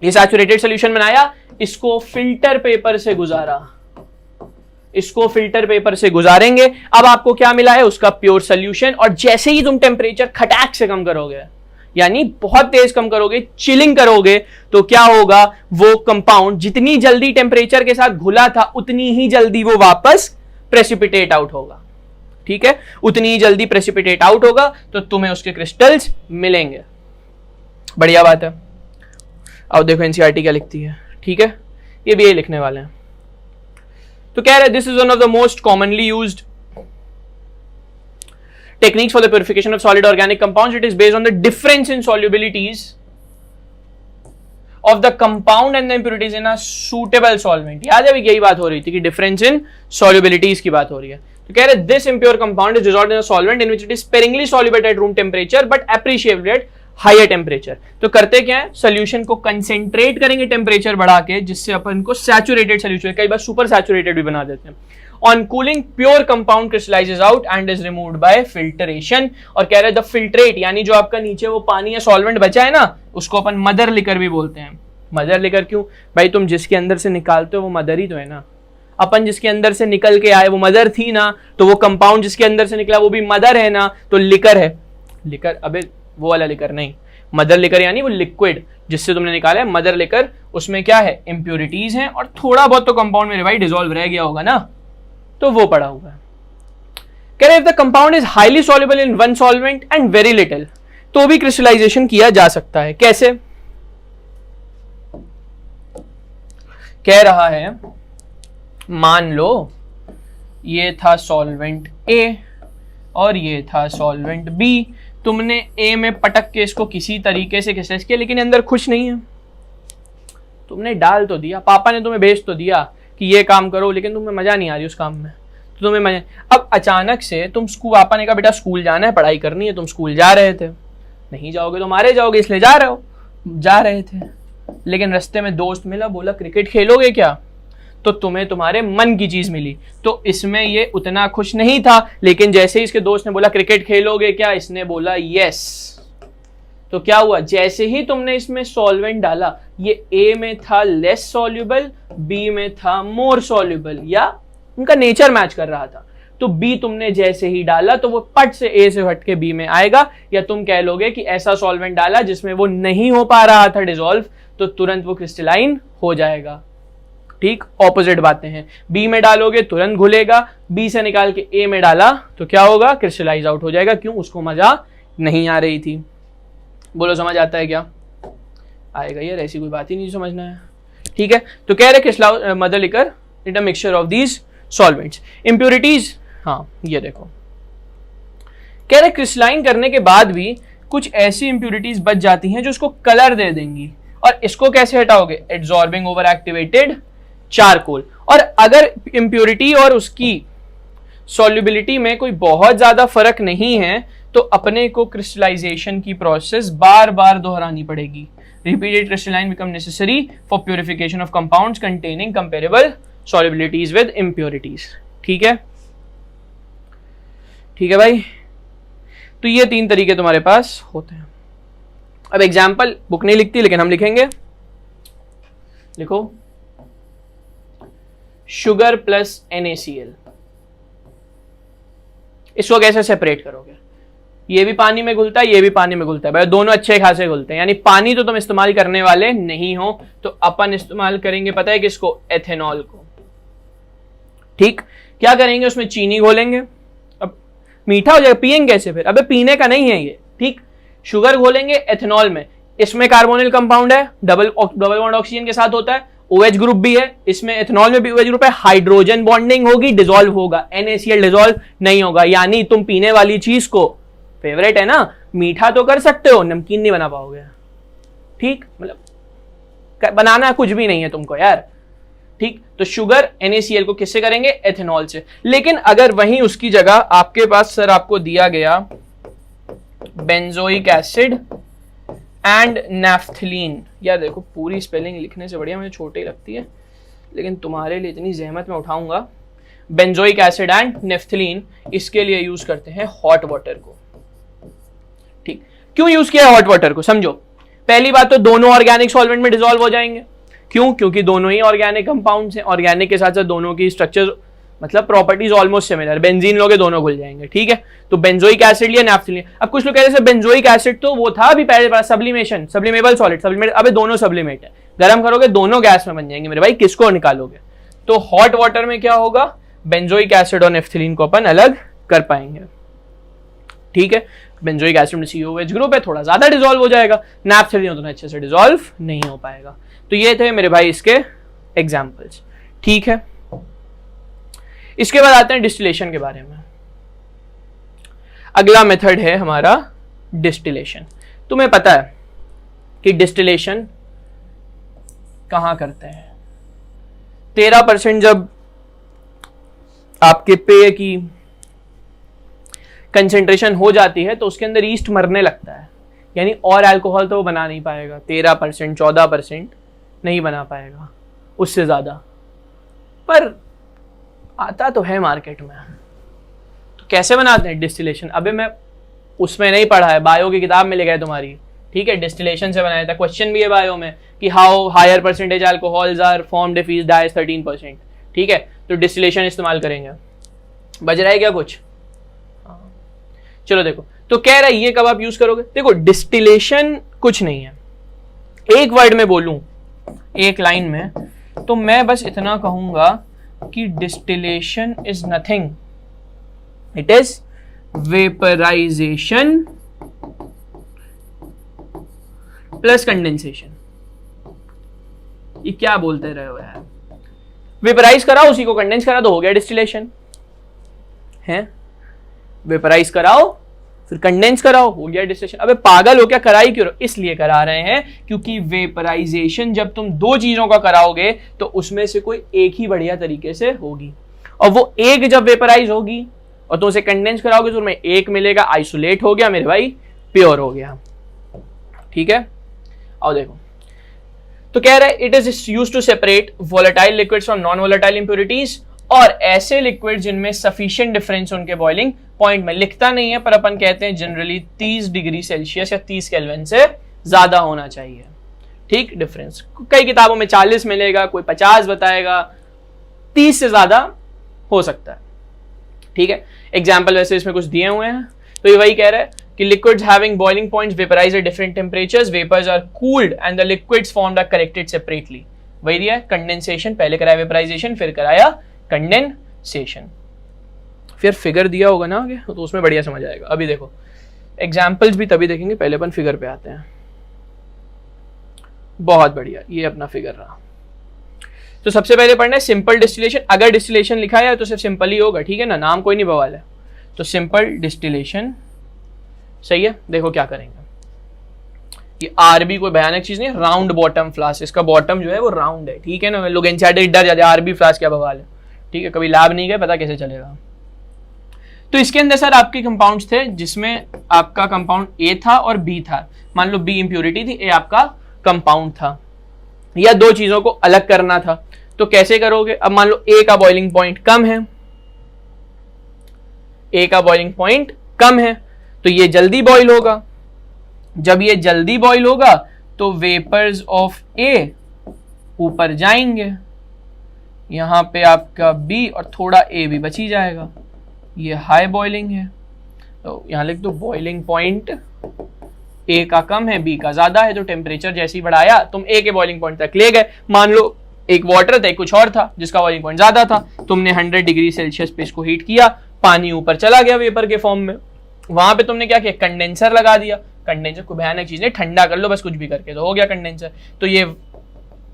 ये सैचुरेटेड सॉल्यूशन बनाया, इसको फिल्टर पेपर से गुजारा, इसको फिल्टर पेपर से गुजारेंगे। अब आपको क्या मिला है, उसका प्योर सॉल्यूशन। और जैसे ही तुम टेम्परेचर खटाक से कम करोगे, यानी बहुत तेज कम करोगे, चिलिंग करोगे, तो क्या होगा, वो कंपाउंड जितनी जल्दी टेम्परेचर के साथ घुला था उतनी ही जल्दी वो वापस प्रेसिपिटेट आउट होगा। ठीक है, उतनी ही जल्दी प्रेसिपिटेट आउट होगा तो तुम्हें उसके क्रिस्टल्स मिलेंगे। बढ़िया बात है। अब देखो एनसीईआरटी क्या लिखती है। ठीक है, ये भी यही लिखने वाले हैं। तो कह रहे this is one of the most commonly used techniques for the purification of solid organic compounds. It is based on the difference in solubilities of the compound and the impurities in a suitable solvent. याद है अभी यही बात हो रही थी कि difference in solubilities की बात हो रही है। तो कह रहे this impure compound is dissolved in a solvent in which it is sparingly soluble at room temperature but appreciable at higher temperature. तो करते क्या है, सोल्यूशन को कंसेंट्रेट करेंगे टेम्परेचर बढ़ा के, जिससे अपन को सैचुरेटेड सोल्यूशन, कई बार सुपर सैचुरेटेड भी बना देते हैं। On cooling, pure compound crystallizes out and is removed by filtration. और कह रहे द फिल्ट्रेट यानी जो आपका नीचे वो पानी या सॉल्वेंट बचा है ना, उसको अपन मदर लिकर भी बोलते हैं। मदर लिकर क्यों भाई, तुम जिसके अंदर से निकालते हो वो मदर ही तो है ना। अपन जिसके अंदर से निकल के आए वो मदर थी ना, तो वो कंपाउंड जिसके अंदर से निकला वो भी मदर है ना, तो लिकर है। लिकर, अबे वो वाला लिकर नहीं, मदर लिकर यानी वो लिक्विड जिससे तुमने निकाला है। मदर लिकर, उसमें क्या है, इंप्योरिटीज हैं और थोड़ा बहुत तो कंपाउंड मेरे भाई डिसॉल्व रह गया होगा ना, तो वो पड़ा हुआ है। कह रहे if the compound is highly soluble in one solvent and very little, तो भी क्रिस्टलाइजेशन किया जा सकता है। कैसे? कह रहा है मान लो ये था सॉल्वेंट ए और ये था सॉल्वेंट बी, तुमने ए में पटक के इसको किसी तरीके से क्रिस्टलाइज किया, लेकिन अंदर कुछ नहीं है। तुमने डाल तो दिया, पापा ने तुम्हें भेज तो दिया कि ये काम करो, लेकिन तुम्हें मजा नहीं आ रही उस काम में, तो तुम्हें मजा। अब अचानक से तुम स्कूल, पापा ने कहा बेटा स्कूल जाना है, पढ़ाई करनी है, तुम स्कूल जा रहे थे, नहीं जाओगे तो मारे जाओगे इसलिए जा रहे हो, जा रहे थे, लेकिन रास्ते में दोस्त मिला, बोला क्रिकेट खेलोगे क्या, तो तुम्हें तुम्हारे मन की चीज मिली। तो इसमें ये उतना खुश नहीं था, लेकिन जैसे ही इसके दोस्त ने बोला क्रिकेट खेलोगे क्या, इसने बोला यस। तो क्या हुआ, जैसे ही तुमने इसमें सॉल्वेंट डाला, ये ए में था लेस सॉल्युबल, बी में था मोर सॉल्युबल, या उनका नेचर मैच कर रहा था, तो बी तुमने जैसे ही डाला तो वो पट से ए से हट के बी में आएगा। या तुम कह लोगे कि ऐसा सॉल्वेंट डाला जिसमें वो नहीं हो पा रहा था डिसॉल्व, तो तुरंत वो क्रिस्टलाइन हो जाएगा। ठीक, ऑपोजिट बातें हैं। बी में डालोगे तुरंत घुलेगा, बी से निकाल के ए में डाला तो क्या होगा, क्रिस्टलाइज आउट हो जाएगा। क्यों, उसको मजा नहीं आ रही थी। बोलो समझ आता है क्या? आएगा यार, ऐसी कोई बात ही नहीं समझना है। ठीक है, तो कह रहे crystallize mother liquor it a mixture of these solvents. Impurities, हाँ ये देखो, कह रहे क्रिस्टलाइन करने के बाद भी कुछ ऐसी इंप्योरिटीज बच जाती हैं जो उसको कलर दे देंगी। और इसको कैसे हटाओगे, एब्जॉर्बिंग ओवर एक्टिवेटेड चारकोल। और अगर इंप्योरिटी और उसकी सॉल्युबिलिटी में कोई बहुत ज्यादा फर्क नहीं है, तो अपने को क्रिस्टलाइजेशन की प्रोसेस बार बार दोहरानी पड़ेगी। Repeated crystalline become necessary for purification of compounds containing comparable solubilities with impurities. ठीक है, ठीक है भाई। तो ये तीन तरीके तुम्हारे पास होते हैं। अब एग्जाम्पल बुक नहीं लिखती, लेकिन हम लिखेंगे। लिखो, शुगर प्लस NaCl, इसको कैसे सेपरेट करोगे? ये भी पानी में घुलता है, ये भी पानी में घुलता है भाई, दोनों अच्छे खासे घुलते हैं। यानी पानी तो तुम इस्तेमाल करने वाले नहीं हो, तो अपन इस्तेमाल करेंगे पता है किसको, एथेनॉल को। ठीक, क्या करेंगे, उसमें चीनी घोलेंगे, अब मीठा हो जाएगा, पियेंगे कैसे फिर? अबे पीने का नहीं है ये। ठीक, शुगर घोलेंगे एथेनॉल में, इसमें कार्बोनिल कंपाउंड है, डबल बॉन्ड ऑक्सीजन के साथ होता है, OH ग्रुप भी है, इसमें एथेनॉल में भी OH ग्रुप है, हाइड्रोजन बॉन्डिंग होगी, डिसॉल्व होगा, NaCl डिसॉल्व नहीं होगा। यानी तुम पीने वाली चीज को, फेवरेट है ना, मीठा तो कर सकते हो, नमकीन नहीं बना पाओगे। ठीक, मतलब बनाना कुछ भी नहीं है तुमको यार। ठीक, तो शुगर NaCl को किससे करेंगे, एथेनॉल से। लेकिन अगर वहीं उसकी जगह आपके पास सर आपको दिया गया बेंजोइक एसिड एंड नैफ्थलीन, यार देखो पूरी स्पेलिंग लिखने से बढ़िया मुझे छोटी लगती है, लेकिन तुम्हारे लिए इतनी जहमत मैं उठाऊंगा। बेंजोइक एसिड एंड नेफ्थलीन, इसके लिए यूज करते हैं हॉट वाटर को। ठीक, क्यों यूज किया हॉट वाटर को, समझो। पहली बात तो दोनों ऑर्गेनिक सॉल्वेंट में डिसॉल्व हो जाएंगे। क्यों? क्योंकि दोनों ही ऑर्गेनिक कंपाउंड्स हैं, ऑर्गेनिक के साथ साथ दोनों की स्ट्रक्चर मतलब प्रॉपर्टीज ऑलमोस्ट सिमिलर, बेंजीन लोगे दोनों घुल जाएंगे, ठीक है। तो बेंजोइक एसिड लिया, नैफ्थलीन लिया। अब कुछ लोग कह रहे हैं बेंजोइक एसिड तो वो था अभी पहले सब्लिमेशन, सब्लिमेबल सॉलिड, सब्लिमेट, अबे दोनों सब्लिमेट है, गर्म करोगे दोनों गैस में बन जाएंगे मेरे भाई, किसको निकालोगे? तो हॉट वाटर में क्या होगा, बेंजोइक एसिड और नैफ्थलीन को अपन अलग कर पाएंगे, ठीक है। बेंजोइक एसिड में COOH ग्रुप है, थोड़ा ज्यादा डिसॉल्व हो जाएगा, नैफ्थलीन उतना अच्छे से डिसॉल्व नहीं हो पाएगा। तो ये थे मेरे भाई इसके एग्जाम्पल्स, ठीक है। इसके बाद आते हैं डिस्टिलेशन के बारे में। अगला मेथड है हमारा डिस्टिलेशन। तुम्हें पता है कि डिस्टिलेशन कहां करते हैं? 13% जब आपके पेय की कंसेंट्रेशन हो जाती है तो उसके अंदर ईस्ट मरने लगता है, यानी और अल्कोहल तो वो बना नहीं पाएगा, 13% 14% नहीं बना पाएगा, उससे ज्यादा, पर आता तो है मार्केट में। तो कैसे बनाते हैं डिस्टिलेशन? अबे मैं उसमें नहीं पढ़ा है, बायो की किताब में ले गए तुम्हारी, ठीक है। डिस्टिलेशन से बनाया था, क्वेश्चन भी है बायो में कि how higher percentage alcohols are formed if yeast dies 13%, ठीक है। तो डिस्टिलेशन इस्तेमाल करेंगे। बज रहा है क्या कुछ? चलो देखो, तो कह रहा है ये कब आप यूज करोगे? देखो डिस्टिलेशन कुछ नहीं है, एक वर्ड में बोलूं, एक लाइन में, तो मैं बस इतना कहूंगा कि distillation is nothing, it is vaporization plus condensation. ये क्या बोलते रहे हो यार? वेपराइज कराओ, उसी को कंडेंस करा, तो हो गया डिस्टिलेशन है। वेपराइज कराओ फिर कंडेंस कराओ, हो गया डिस्टिलेशन। अबे पागल हो क्या, कराई क्यों? इसलिए करा रहे हैं क्योंकि वेपराइजेशन जब तुम दो चीजों का कराओगे तो उसमें से कोई एक ही बढ़िया तरीके से होगी, और वो एक जब वेपराइज होगी और तुम उसे कंडेंस कराओगे तो तुम्हें एक मिलेगा, आइसोलेट हो गया मेरे भाई, प्योर हो गया, ठीक है। और देखो, तो कह रहे हैं it is used to separate volatile liquids from non volatile impurities, और ऐसे लिक्विड जिनमें सफिशिएंट डिफरेंस उनके बॉइलिंग पॉइंट में, लिखता नहीं है पर अपन कहते हैं जनरली 30 डिग्री सेल्सियस या 30 केल्विन से ज्यादा होना चाहिए, ठीक, डिफरेंस। कई किताबों में 40 मिलेगा, कोई 50 बताएगा, 30 से ज्यादा हो सकता है, ठीक है। एग्जाम्पल वैसे इसमें कुछ दिए हुए हैं, तो ये वही कह रहा है कि liquids having boiling points vaporize at different temperatures, vapors are cooled and the liquids formed are corrected separately। वही दिया है, कंडेंसेशन पहले कराया वेपराइजेशन, फिर कराया कंडेंसेशन, फिर फिगर दिया होगा ना आगे, तो उसमें बढ़िया समझ आएगा। अभी देखो एग्जाम्पल्स भी तभी देखेंगे, पहले अपन फिगर पे आते हैं। बहुत बढ़िया, ये अपना फिगर रहा। तो सबसे पहले पढ़ना है सिंपल डिस्टिलेशन। अगर डिस्टिलेशन लिखा है तो सिर्फ सिंपल ही होगा, ठीक है ना, नाम कोई नहीं बवाल है। तो सिंपल डिस्टिलेशन सही है। देखो क्या करेंगे, ये आरबी कोई भयानक चीज नहीं है, राउंड बॉटम फ्लास्क, इसका बॉटम जो है वो राउंड है, ठीक है ना। लोग एनसीईआरटी डर जाते हैं, आरबी फ्लास्क क्या बवाल है, ठीक है, कभी लैब नहीं गए, पता कैसे चलेगा। तो इसके अंदर सर आपके कंपाउंड्स थे, जिसमें आपका कंपाउंड ए था और बी था। मान लो बी इंप्योरिटी थी, ए आपका कंपाउंड था, या दो चीजों को अलग करना था, तो कैसे करोगे? अब मान लो ए का बॉइलिंग पॉइंट कम है, ए का बॉइलिंग पॉइंट कम है, तो ये जल्दी बॉइल होगा। जब ये जल्दी बॉइल होगा तो वेपर्स ऑफ ए ऊपर जाएंगे, यहां पे आपका बी और थोड़ा ए भी बची जाएगा। ये हाई बॉइलिंग है, तो यहां लिख दो बॉइलिंग पॉइंट ए का कम है, बी का ज्यादा है, तो टेम्परेचर जैसे ही बढ़ाया तुम ए के बॉइलिंग पॉइंट तक ले गए। मान लो एक वाटर था, एक कुछ और था जिसका बॉइलिंग पॉइंट ज्यादा था, तुमने 100 डिग्री सेल्सियस पे इसको हीट किया, पानी ऊपर चला गया वेपर के फॉर्म में, वहां पे तुमने क्या किया, कंडेंसर लगा दिया। कंडेंसर को भयानक चीज नहीं, ठंडा कर लो बस कुछ भी करके, तो हो गया कंडेंसर। तो ये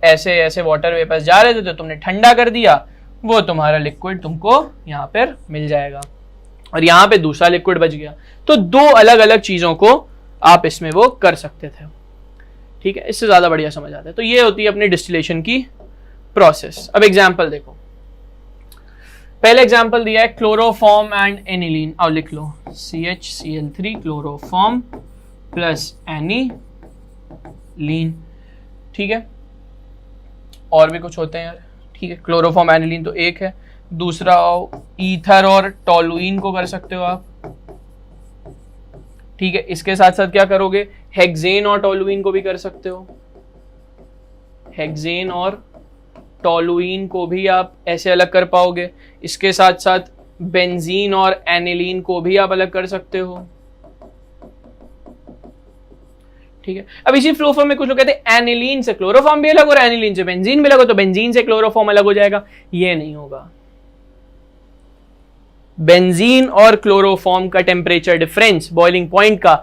ऐसे ऐसे वाटर वेपर्स जा रहे थे, तो तुमने ठंडा कर दिया, वो तुम्हारा लिक्विड तुमको यहाँ पर मिल जाएगा, और यहाँ पे दूसरा लिक्विड बच गया। तो दो अलग अलग चीजों को आप इसमें वो कर सकते थे, ठीक है, इससे ज्यादा बढ़िया समझ आता है। तो ये होती है अपनी डिस्टिलेशन की प्रोसेस। अब एग्जाम्पल देखो, पहले एग्जाम्पल दिया है क्लोरोफॉर्म एंड एनिलीन, और लिख लो CHCl3 क्लोरोफॉर्म प्लस एनिलीन, ठीक है। और भी कुछ होते हैं यार, ठीक है, क्लोरोफॉर्म एनिलीन तो एक है, दूसरा ईथर और टोलुइन को कर सकते हो आप, ठीक है। इसके साथ साथ क्या करोगे, हेक्सेन और टोलुइन को भी कर सकते हो, हेक्सेन और टोलुइन को भी आप ऐसे अलग कर पाओगे, इसके साथ साथ बेंजीन और एनिलीन को भी आप अलग कर सकते हो। ठीक है, अब इसी फ्लोफॉर्म में कुछ लोग कहते हैं एनिलीन से क्लोरोफॉर्म भी अलग और एनिलीन से बेंजीन भी अलग हो, तो बेंजीन से क्लोरोफॉर्म अलग हो जाएगा। ये नहीं होगा। बेंजीन और क्लोरोफॉर्म का टेम्परेचर डिफरेंस बॉइलिंग पॉइंट का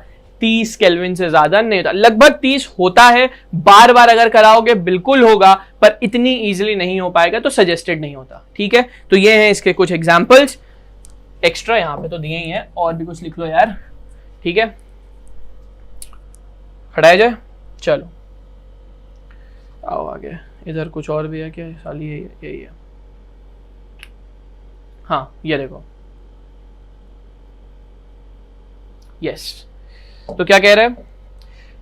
30 केल्विन से ज्यादा नहीं होता। लगभग 30 होता है, बार बार अगर कराओगे बिल्कुल होगा, पर इतनी इजीली नहीं हो पाएगा, तो सजेस्टेड नहीं होता। ठीक है, तो ये हैं इसके कुछ एग्जांपल्स। एक्स्ट्रा यहां पे तो दिए ही हैं, और भी कुछ लिख लो यार। ठीक है, हटाया जाए। चलो आओ आगे। इधर कुछ और भी है क्या? साली यही है। हाँ, ये देखो। यस, तो क्या कह रहे हैं?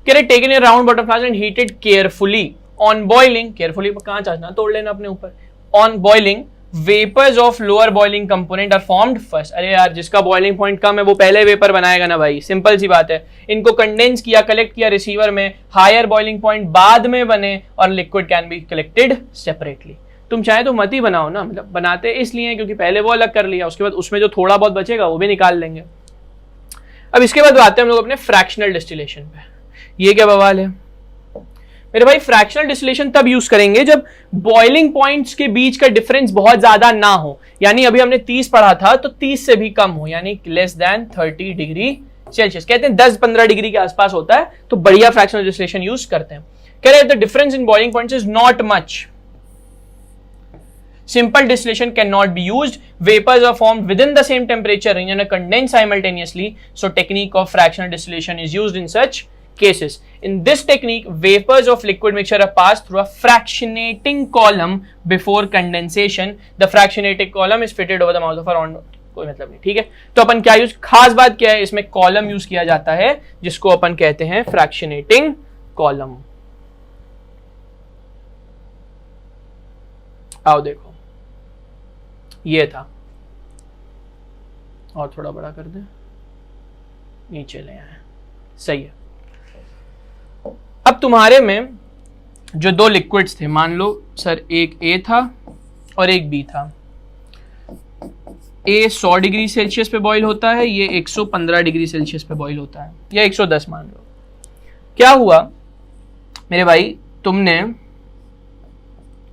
कह रहे taken a round bottom flask and heated carefully on boiling. Carefully कहां चाचना, तोड़ लेना अपने ऊपर। On boiling vapours of lower boiling component are formed first. अरे यार, जिसका बॉइलिंग पॉइंट कम है वो पहले वेपर बनाएगा ना भाई, सिंपल सी बात है। इनको कंडेंस किया, कलेक्ट किया रिसीवर में, हायर बॉइलिंग पॉइंट बाद में बने, और liquid can be collected separately. तुम चाहे तो मत ही बनाओ ना, मतलब बनाते इसलिए क्योंकि पहले वो अलग कर लिया, उसके बाद उसमें जो थोड़ा बहुत बचेगा वो भी निकाल लेंगे। अब इसके बाद आते हैं हम लोग अपने फ्रैक्शनल डिस्टिलेशन पे। ये क्या बवाल है मेरे भाई? फ्रैक्शनल डिस्टिलेशन तब यूज करेंगे जब बॉइलिंग पॉइंट्स के बीच का डिफरेंस बहुत ज्यादा ना हो, यानी अभी हमने 30 पढ़ा था तो 30 से भी कम हो, यानी लेस देन 30 डिग्री सेल्सियस। कहते हैं 10-15 डिग्री के आसपास होता है तो बढ़िया फ्रैक्शनल डिस्टिलेशन यूज करते हैं। कह रहे the difference in boiling points is not much, simple distillation cannot be used, vapors are formed within the same temperature range and are condensed simultaneously, so technique of fractional distillation is used in such cases. In this technique, vapors of liquid mixture are passed through a fractionating column before condensation. The fractionating column is fitted over the mouth of a round. कोई मतलब नहीं। ठीक है, तो अपन क्या use, खास बात क्या है, इसमें कॉलम यूज किया जाता है जिसको अपन कहते हैं फ्रैक्शनेटिंग कॉलम। आओ देखो, ये था, और थोड़ा बड़ा कर दे, नीचे ले आए, सही है। अब तुम्हारे में जो दो लिक्विड्स थे, मान लो सर एक ए था और एक बी था। ए 100 डिग्री सेल्सियस पे बॉईल होता है, ये 115 डिग्री सेल्सियस पे बॉईल होता है, या 110 मान लो। क्या हुआ मेरे भाई, तुमने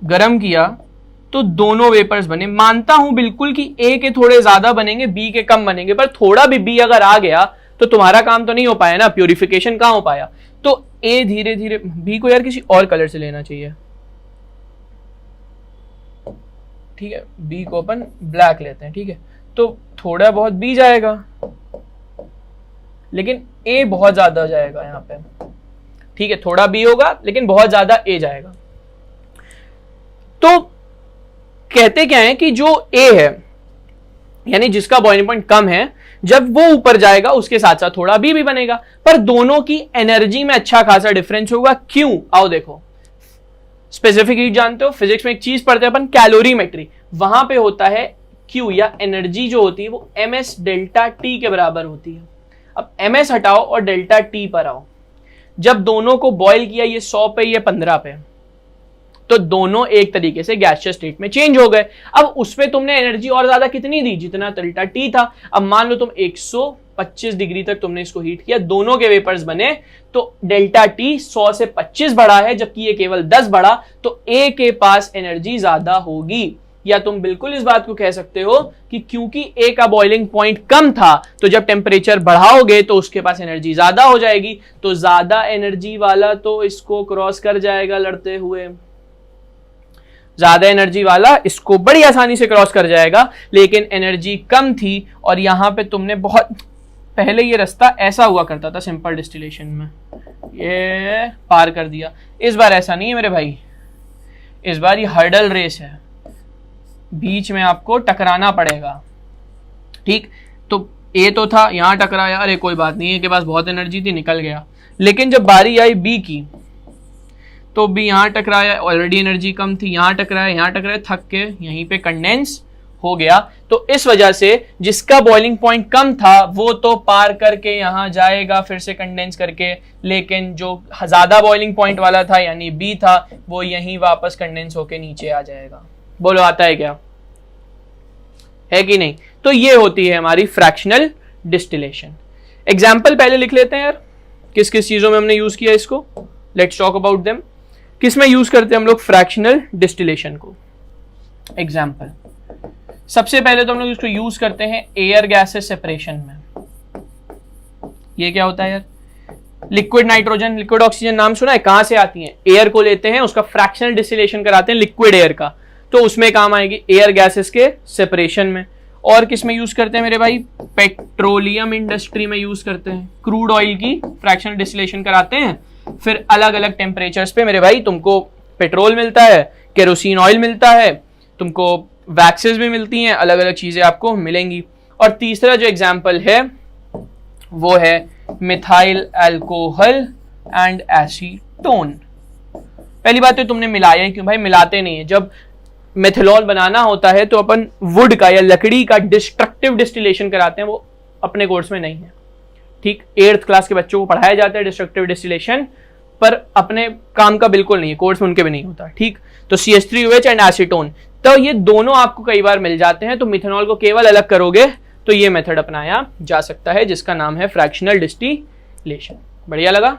गरम किया तो दोनों वेपर्स बने। मानता हूं बिल्कुल कि ए के थोड़े ज्यादा बनेंगे, बी के कम बनेंगे, पर थोड़ा भी बी अगर आ गया तो तुम्हारा काम तो नहीं हो पाया ना, प्यूरिफिकेशन कहां हो पाया। तो ए धीरे धीरे, बी को यार किसी और कलर से लेना चाहिए, ठीक है, बी को अपन ब्लैक लेते हैं। ठीक है, तो थोड़ा बहुत बी जाएगा, लेकिन ए बहुत ज्यादा जाएगा यहां पे। ठीक है, थोड़ा बी होगा लेकिन बहुत ज्यादा ए जाएगा। तो कहते क्या है कि जो ए है, यानी जिसका बॉइलिंग पॉइंट कम है, जब वो ऊपर जाएगा उसके साथ साथ थोड़ा बी भी बनेगा, पर दोनों की एनर्जी में अच्छा खासा डिफरेंस होगा। क्यों? आओ देखो, स्पेसिफिक हीट जानते हो, फिजिक्स में एक चीज पढ़ते हैं अपन, कैलोरीमेट्री। वहां पे होता है क्यू, या एनर्जी जो होती है वो ms डेल्टा टी के बराबर होती है। अब ms हटाओ और डेल्टा टी पर आओ। जब दोनों को बॉयल किया, ये 100 पे, ये 15 पे, तो दोनों एक तरीके से गैसियस स्टेट में चेंज हो गए। अब उसमें तुमने एनर्जी और ज्यादा कितनी दी, जितना डेल्टा टी था। अब मान लो तुम 125 डिग्री तक तुमने इसको हीट किया, दोनों के वेपर्स बने, तो डेल्टा टी 100 से 25 बढ़ा है, जबकि ये केवल 10 बढ़ा, तो ए के पास एनर्जी ज्यादा होगी। या तुम बिल्कुल इस बात को कह सकते हो कि क्योंकि ए का बॉइलिंग पॉइंट कम था, तो जब टेम्परेचर बढ़ाओगे तो उसके पास एनर्जी ज्यादा हो जाएगी, तो ज्यादा एनर्जी वाला तो इसको क्रॉस कर जाएगा लड़ते हुए, ज्यादा एनर्जी वाला इसको बड़ी आसानी से क्रॉस कर जाएगा। लेकिन एनर्जी कम थी, और यहां पे तुमने बहुत पहले ये रास्ता ऐसा हुआ करता था सिंपल डिस्टिलेशन में, ये पार कर दिया। इस बार ऐसा नहीं है मेरे भाई, इस बार ये हर्डल रेस है, बीच में आपको टकराना पड़ेगा। ठीक, तो ए तो था, यहां टकराया, अरे कोई बात नहीं, ए के पास बहुत एनर्जी थी, निकल गया। लेकिन जब बारी आई बी की, तो भी यहां टकराया, ऑलरेडी एनर्जी कम थी, यहां टकराया, थक के यहीं पे कंडेंस हो गया, तो इस वजह से जिसका बॉइलिंग पॉइंट कम था वो तो पार करके यहां जाएगा फिर से कंडेंस करके, लेकिन जो ज्यादा बॉइलिंग पॉइंट वाला था यानी बी था वो यहीं वापस कंडेंस होके नीचे आ जाएगा। बोलो आता है क्या, है कि नहीं? तो ये होती है हमारी फ्रैक्शनल डिस्टिलेशन। एग्जाम्पल पहले लिख लेते हैं यार, किस किस चीजों में हमने यूज किया इसको। Let's talk about them. किस में यूज करते हैं हम लोग फ्रैक्शनल डिस्टिलेशन को? एग्जाम्पल, सबसे पहले तो हम लोग इसको यूज करते हैं एयर गैसेस सेपरेशन में। ये क्या होता है यार? लिक्विड नाइट्रोजन, लिक्विड ऑक्सीजन नाम सुना है? कहां से आती है? एयर को लेते हैं, उसका फ्रैक्शनल डिस्टिलेशन कराते हैं लिक्विड एयर का, तो उसमें काम आएगी एयर गैसेस के सेपरेशन में। और किस में यूज करते हैं मेरे भाई? पेट्रोलियम इंडस्ट्री में यूज करते हैं। क्रूड ऑयल की फ्रैक्शनल डिस्टिलेशन कराते हैं, फिर अलग अलग टेम्परेचर्स पे मेरे भाई तुमको पेट्रोल मिलता है, केरोसिन ऑयल मिलता है, तुमको वैक्सेस भी मिलती हैं, अलग अलग चीजें आपको मिलेंगी। और तीसरा जो एग्जाम्पल है वो है मिथाइल अल्कोहल एंड एसीटोन। पहली बात तो तुमने मिलाया ही क्यों भाई? मिलाते नहीं है। जब मेथिलॉल बनाना होता है तो अपन वुड का या लकड़ी का डिस्ट्रक्टिव डिस्टिलेशन कराते हैं, वो अपने कोर्स में नहीं है, ठीक? 8th क्लास के बच्चों को पढ़ाया जाता है डिस्ट्रक्टिव डिस्टिलेशन, पर अपने काम का बिल्कुल नहीं है, कोर्स में उनके भी नहीं होता, ठीक? तो CH3OH एंड एसीटोन, तो ये दोनों आपको कई बार मिल जाते हैं, तो मिथेनॉल को केवल अलग करोगे तो ये मेथड अपनाया जा सकता है जिसका नाम है फ्रैक्शनल डिस्टिलेशन। बढ़िया लगा?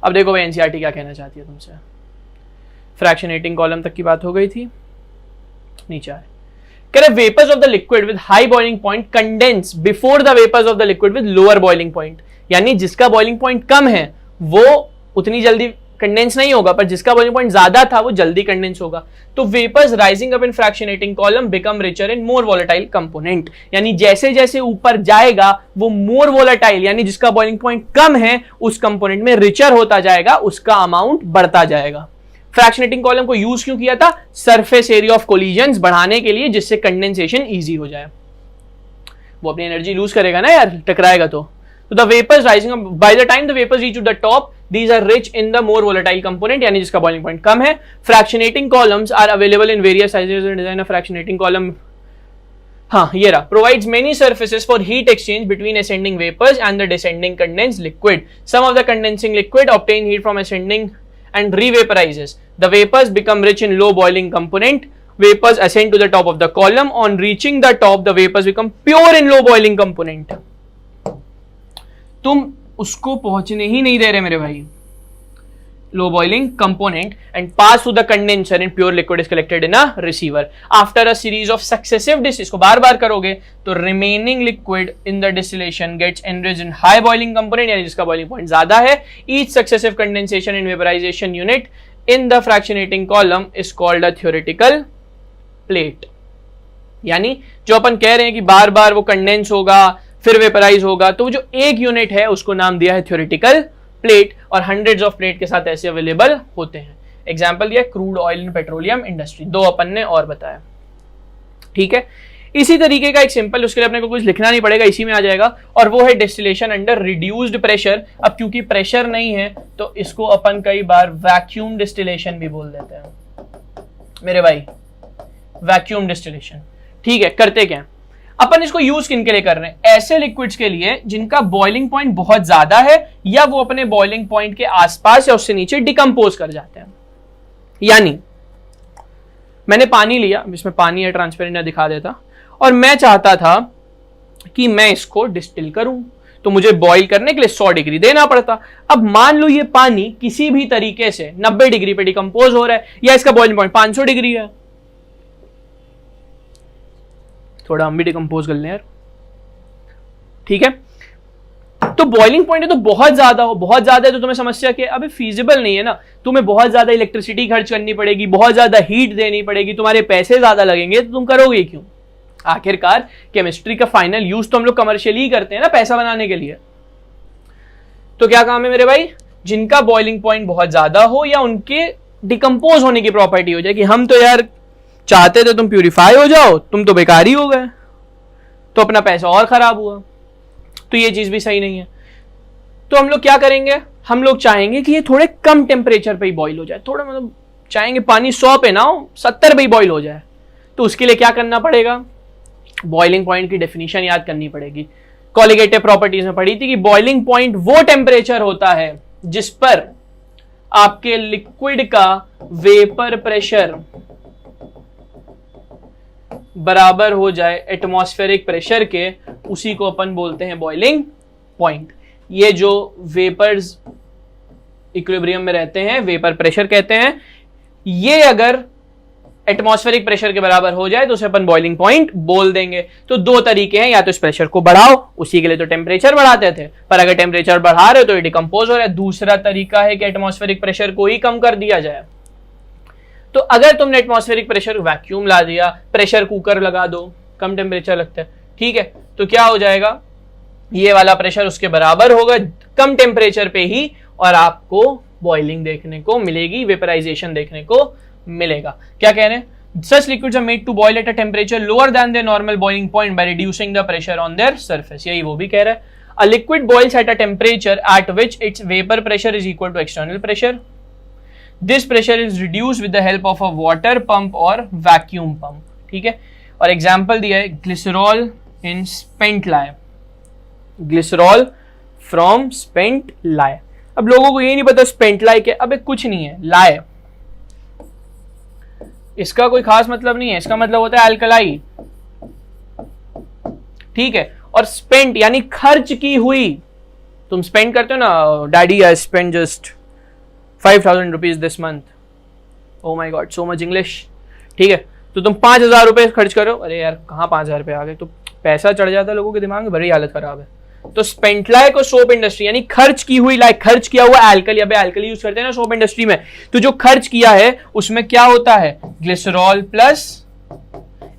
अब देखो भाई एनसीईआरटी क्या कहना चाहती है तुमसे। फ्रैक्शनेटिंग कॉलम तक की बात हो गई थी, नीचे आए कह रहे vapours of the liquid with high boiling point condense before the vapours of the liquid with lower boiling point. यानी जिसका बॉइलिंग पॉइंट कम है वो उतनी जल्दी कंडेंस नहीं होगा, पर जिसका बॉइलिंग पॉइंट ज्यादा था वो जल्दी कंडेंस होगा। तो vapours rising up in fractionating column become richer in more volatile component. यानी जैसे जैसे ऊपर जाएगा वो मोर वोलेटाइल, यानी जिसका बॉइलिंग पॉइंट कम है उस कंपोनेंट में रिचर होता जाएगा, उसका अमाउंट बढ़ता जाएगा। फ्रैक्शनेटिंग कॉलम को यूज क्यों किया था? सरफेस एरिया ऑफ कोलिजन्स बढ़ाने के लिए, जिससे कंडेंसेशन इजी हो जाए। वो अपनी एनर्जी लूज करेगा ना यार, टकराएगा तो। The vapours rising up by the time the vapours reach to the top these are rich in the more volatile component, यानी जिसका बॉइलिंग पॉइंट कम है। Fractionating columns are available in various sizes and design of fractionating column. हाँ ये रहा, provides many surfaces for heat exchange between ascending vapours and the descending condensed liquid. Some of the condensing liquid obtain heat from ascending and revaporizes. The vapors become rich in low boiling component. Vapors ascend to the top of the column. On reaching the top, the vapors become pure in low boiling component. तुम उसको पहुंचने ही नहीं दे रहे मेरे भाई, low boiling component, and pass through the condenser and pure liquid is collected in a receiver. After a series of successive इसको बार बार करोगे तो remaining liquid in the distillation gets enriched in high boiling component, यानी जिसका boiling point ज्यादा है। Each successive condensation and vaporization unit in the fractionating column is called a theoretical plate। यानी जो अपन कह रहे हैं कि बार बार वो कंडेंस होगा फिर वेपराइज होगा, तो जो एक यूनिट है उसको नाम दिया है थ्योरेटिकल प्लेट, और हंड्रेड्स ऑफ प्लेट के साथ ऐसे अवेलेबल होते हैं। एग्जांपल दिया crude oil and petroleum industry, दो अपन ने और बताया, ठीक है। इसी तरीके का एक सिंपल, उसके लिए अपने को कुछ लिखना नहीं पड़ेगा, इसी में आ जाएगा, और वो है डिस्टिलेशन अंडर रिड्यूस्ड प्रेशर। अब क्योंकि प्रेशर नहीं है तो इसको अपन कई बार वैक्यूम डिस्टिलेशन भी बोल देते हैं मेरे भाई, वैक्यूम डिस्टिलेशन, ठीक है। करते क्या अपन इसको यूज किनके लिए कर रहे हैं? ऐसे लिक्विड्स के लिए जिनका बॉइलिंग पॉइंट बहुत ज्यादा है या वो अपने बॉइलिंग पॉइंट के आसपास या उससे नीचे डिकम्पोज कर जाते हैं। यानी मैंने पानी लिया, इसमें पानी है ट्रांसपेरेंट, ना दिखा देता, और मैं चाहता था कि मैं इसको डिस्टिल करूं, तो मुझे बॉईल करने के लिए 100 डिग्री देना पड़ता। अब मान लो ये पानी किसी भी तरीके से 90 डिग्री पे डिकम्पोज हो रहा है, या इसका बॉइलिंग पॉइंट 500 डिग्री है, थोड़ा हम भी डिकम्पोज कर लें यार, ठीक है। तो बॉइलिंग पॉइंट है तो बहुत ज्यादा हो, बहुत ज्यादा है तो तुम्हें समस्या कि अभी फीजिबल नहीं है ना, तुम्हें बहुत ज्यादा इलेक्ट्रिसिटी खर्च करनी पड़ेगी, बहुत ज्यादा हीट देनी पड़ेगी, तुम्हारे पैसे ज्यादा लगेंगे, तो तुम करोगे क्यों? आखिरकार केमिस्ट्री का फाइनल यूज तो हम लोग कमर्शियली ही करते हैं ना, पैसा बनाने के लिए। तो क्या काम है मेरे भाई? जिनका बॉइलिंग पॉइंट बहुत ज्यादा हो या उनके डिकम्पोज होने की प्रॉपर्टी हो जाए कि हम तो यार चाहते थे तुम प्यूरिफाई हो जाओ, तुम तो बेकार ही हो गए, तो अपना पैसा और खराब हुआ, तो ये चीज भी सही नहीं है। तो हम लोग क्या करेंगे? हम लोग चाहेंगे कि ये थोड़े कम टेम्परेचर पे ही बॉईल हो जाए, थोड़ा मतलब चाहेंगे पानी 100 पे ना हो, 70 पे ही बॉईल हो जाए। तो उसके लिए क्या करना पड़ेगा, बॉइलिंग पॉइंट की डेफिनेशन याद करनी पड़ेगी। कॉलिगेटिव प्रॉपर्टीज में पढ़ी थी कि बॉइलिंग पॉइंट वो टेम्परेचर होता है जिस पर आपके लिक्विड का वेपर प्रेशर बराबर हो जाए एटमॉस्फेरिक प्रेशर के, उसी को अपन बोलते हैं बॉइलिंग पॉइंट। ये जो वेपर्स इक्विलिब्रियम में रहते हैं वेपर प्रेशर कहते हैं, ये अगर एटमॉस्फेरिक प्रेशर के बराबर हो जाए तो उसे अपन बॉइलिंग पॉइंट बोल देंगे। तो दो तरीके हैं, या तो इस प्रेशर को बढ़ाओ, उसी के लिए तो टेम्परेचर बढ़ाते थे, पर अगर टेम्परेचर बढ़ा रहे हो तो ये डिकम्पोज हो रहा है। दूसरा तरीका है कि एटमॉस्फेरिक प्रेशर को ही कम कर दिया जाए। तो अगर तुमने एटमॉस्फेरिक प्रेशर वैक्यूम ला दिया, प्रेशर कुकर लगा दो, कम टेम्परेचर लगता है, ठीक है, तो क्या हो जाएगा, ये वाला प्रेशर उसके बराबर होगा कम टेम्परेचर पे ही, और आपको बॉइलिंग देखने को मिलेगी, वेपराइजेशन देखने को मिलेगा। क्या कह रहे हैं, such liquids are made to boil at a temperature lower than their normal boiling point by reducing the pressure on their surface। यही वो भी कह रहा है, a liquid boils at a temperature at which its vapor pressure is equal to external pressure। This pressure is reduced with the help of a water pump or vacuum pump। ठीक है, और example दिया है glycerol इन spent लाए, glycerol from spent लाए। अब लोगों को ये नहीं पता स्पेंट लाए क्या, अबे कुछ नहीं है, लाए इसका कोई खास मतलब नहीं है, इसका मतलब होता है अल्कलाई, ठीक है। और स्पेंट यानी खर्च की हुई, तुम स्पेंड करते हो ना, daddy I spend just 5,000 rupees this month, oh my god so much English, ठीक है, तो तुम 5,000 रुपए खर्च करो, अरे यार कहाँ 5,000 रुपए आ गए, तो पैसा चढ़ जाता है लोगों के दिमाग में, बड़ी हालत खराब है। तो स्पेंटलाय को सोप इंडस्ट्री यानी खर्च की हुई, लाइक खर्च किया हुआ एल्कली, अबे एल्कली यूज करते हैं ना सोप इंडस्ट्री में, तो जो खर्च किया है उसमें क्या होता है, ग्लिसरॉल प्लस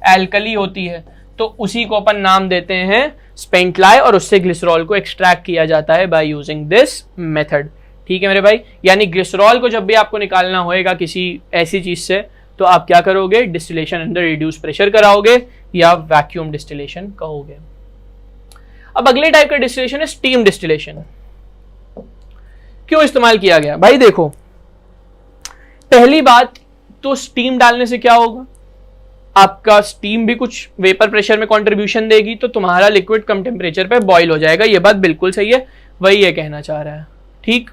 एल्कली होती है, तो उसी को अपन नाम देते हैं स्पेंटलाय, और उससे ग्लिसरॉल को एक्सट्रैक्ट किया जाता है बाय यूजिंग दिस मेथड। ठीक है मेरे भाई, यानी ग्लिसरॉल को जब भी आपको निकालना होएगा किसी ऐसी चीज से, तो आप क्या करोगे, डिस्टिलेशन अंडर रिड्यूस प्रेशर कराओगे या वैक्यूम डिस्टिलेशन कहोगे। अब अगले टाइप का डिस्टिलेशन है स्टीम डिस्टिलेशन। क्यों इस्तेमाल किया गया, भाई देखो, पहली बात तो स्टीम डालने से क्या होगा, आपका स्टीम भी कुछ वेपर प्रेशर में कंट्रीब्यूशन देगी, तो तुम्हारा लिक्विड कम टेम्परेचर पे बॉईल हो जाएगा, ये बात बिल्कुल सही है, वही ये कहना चाह रहा है, ठीक।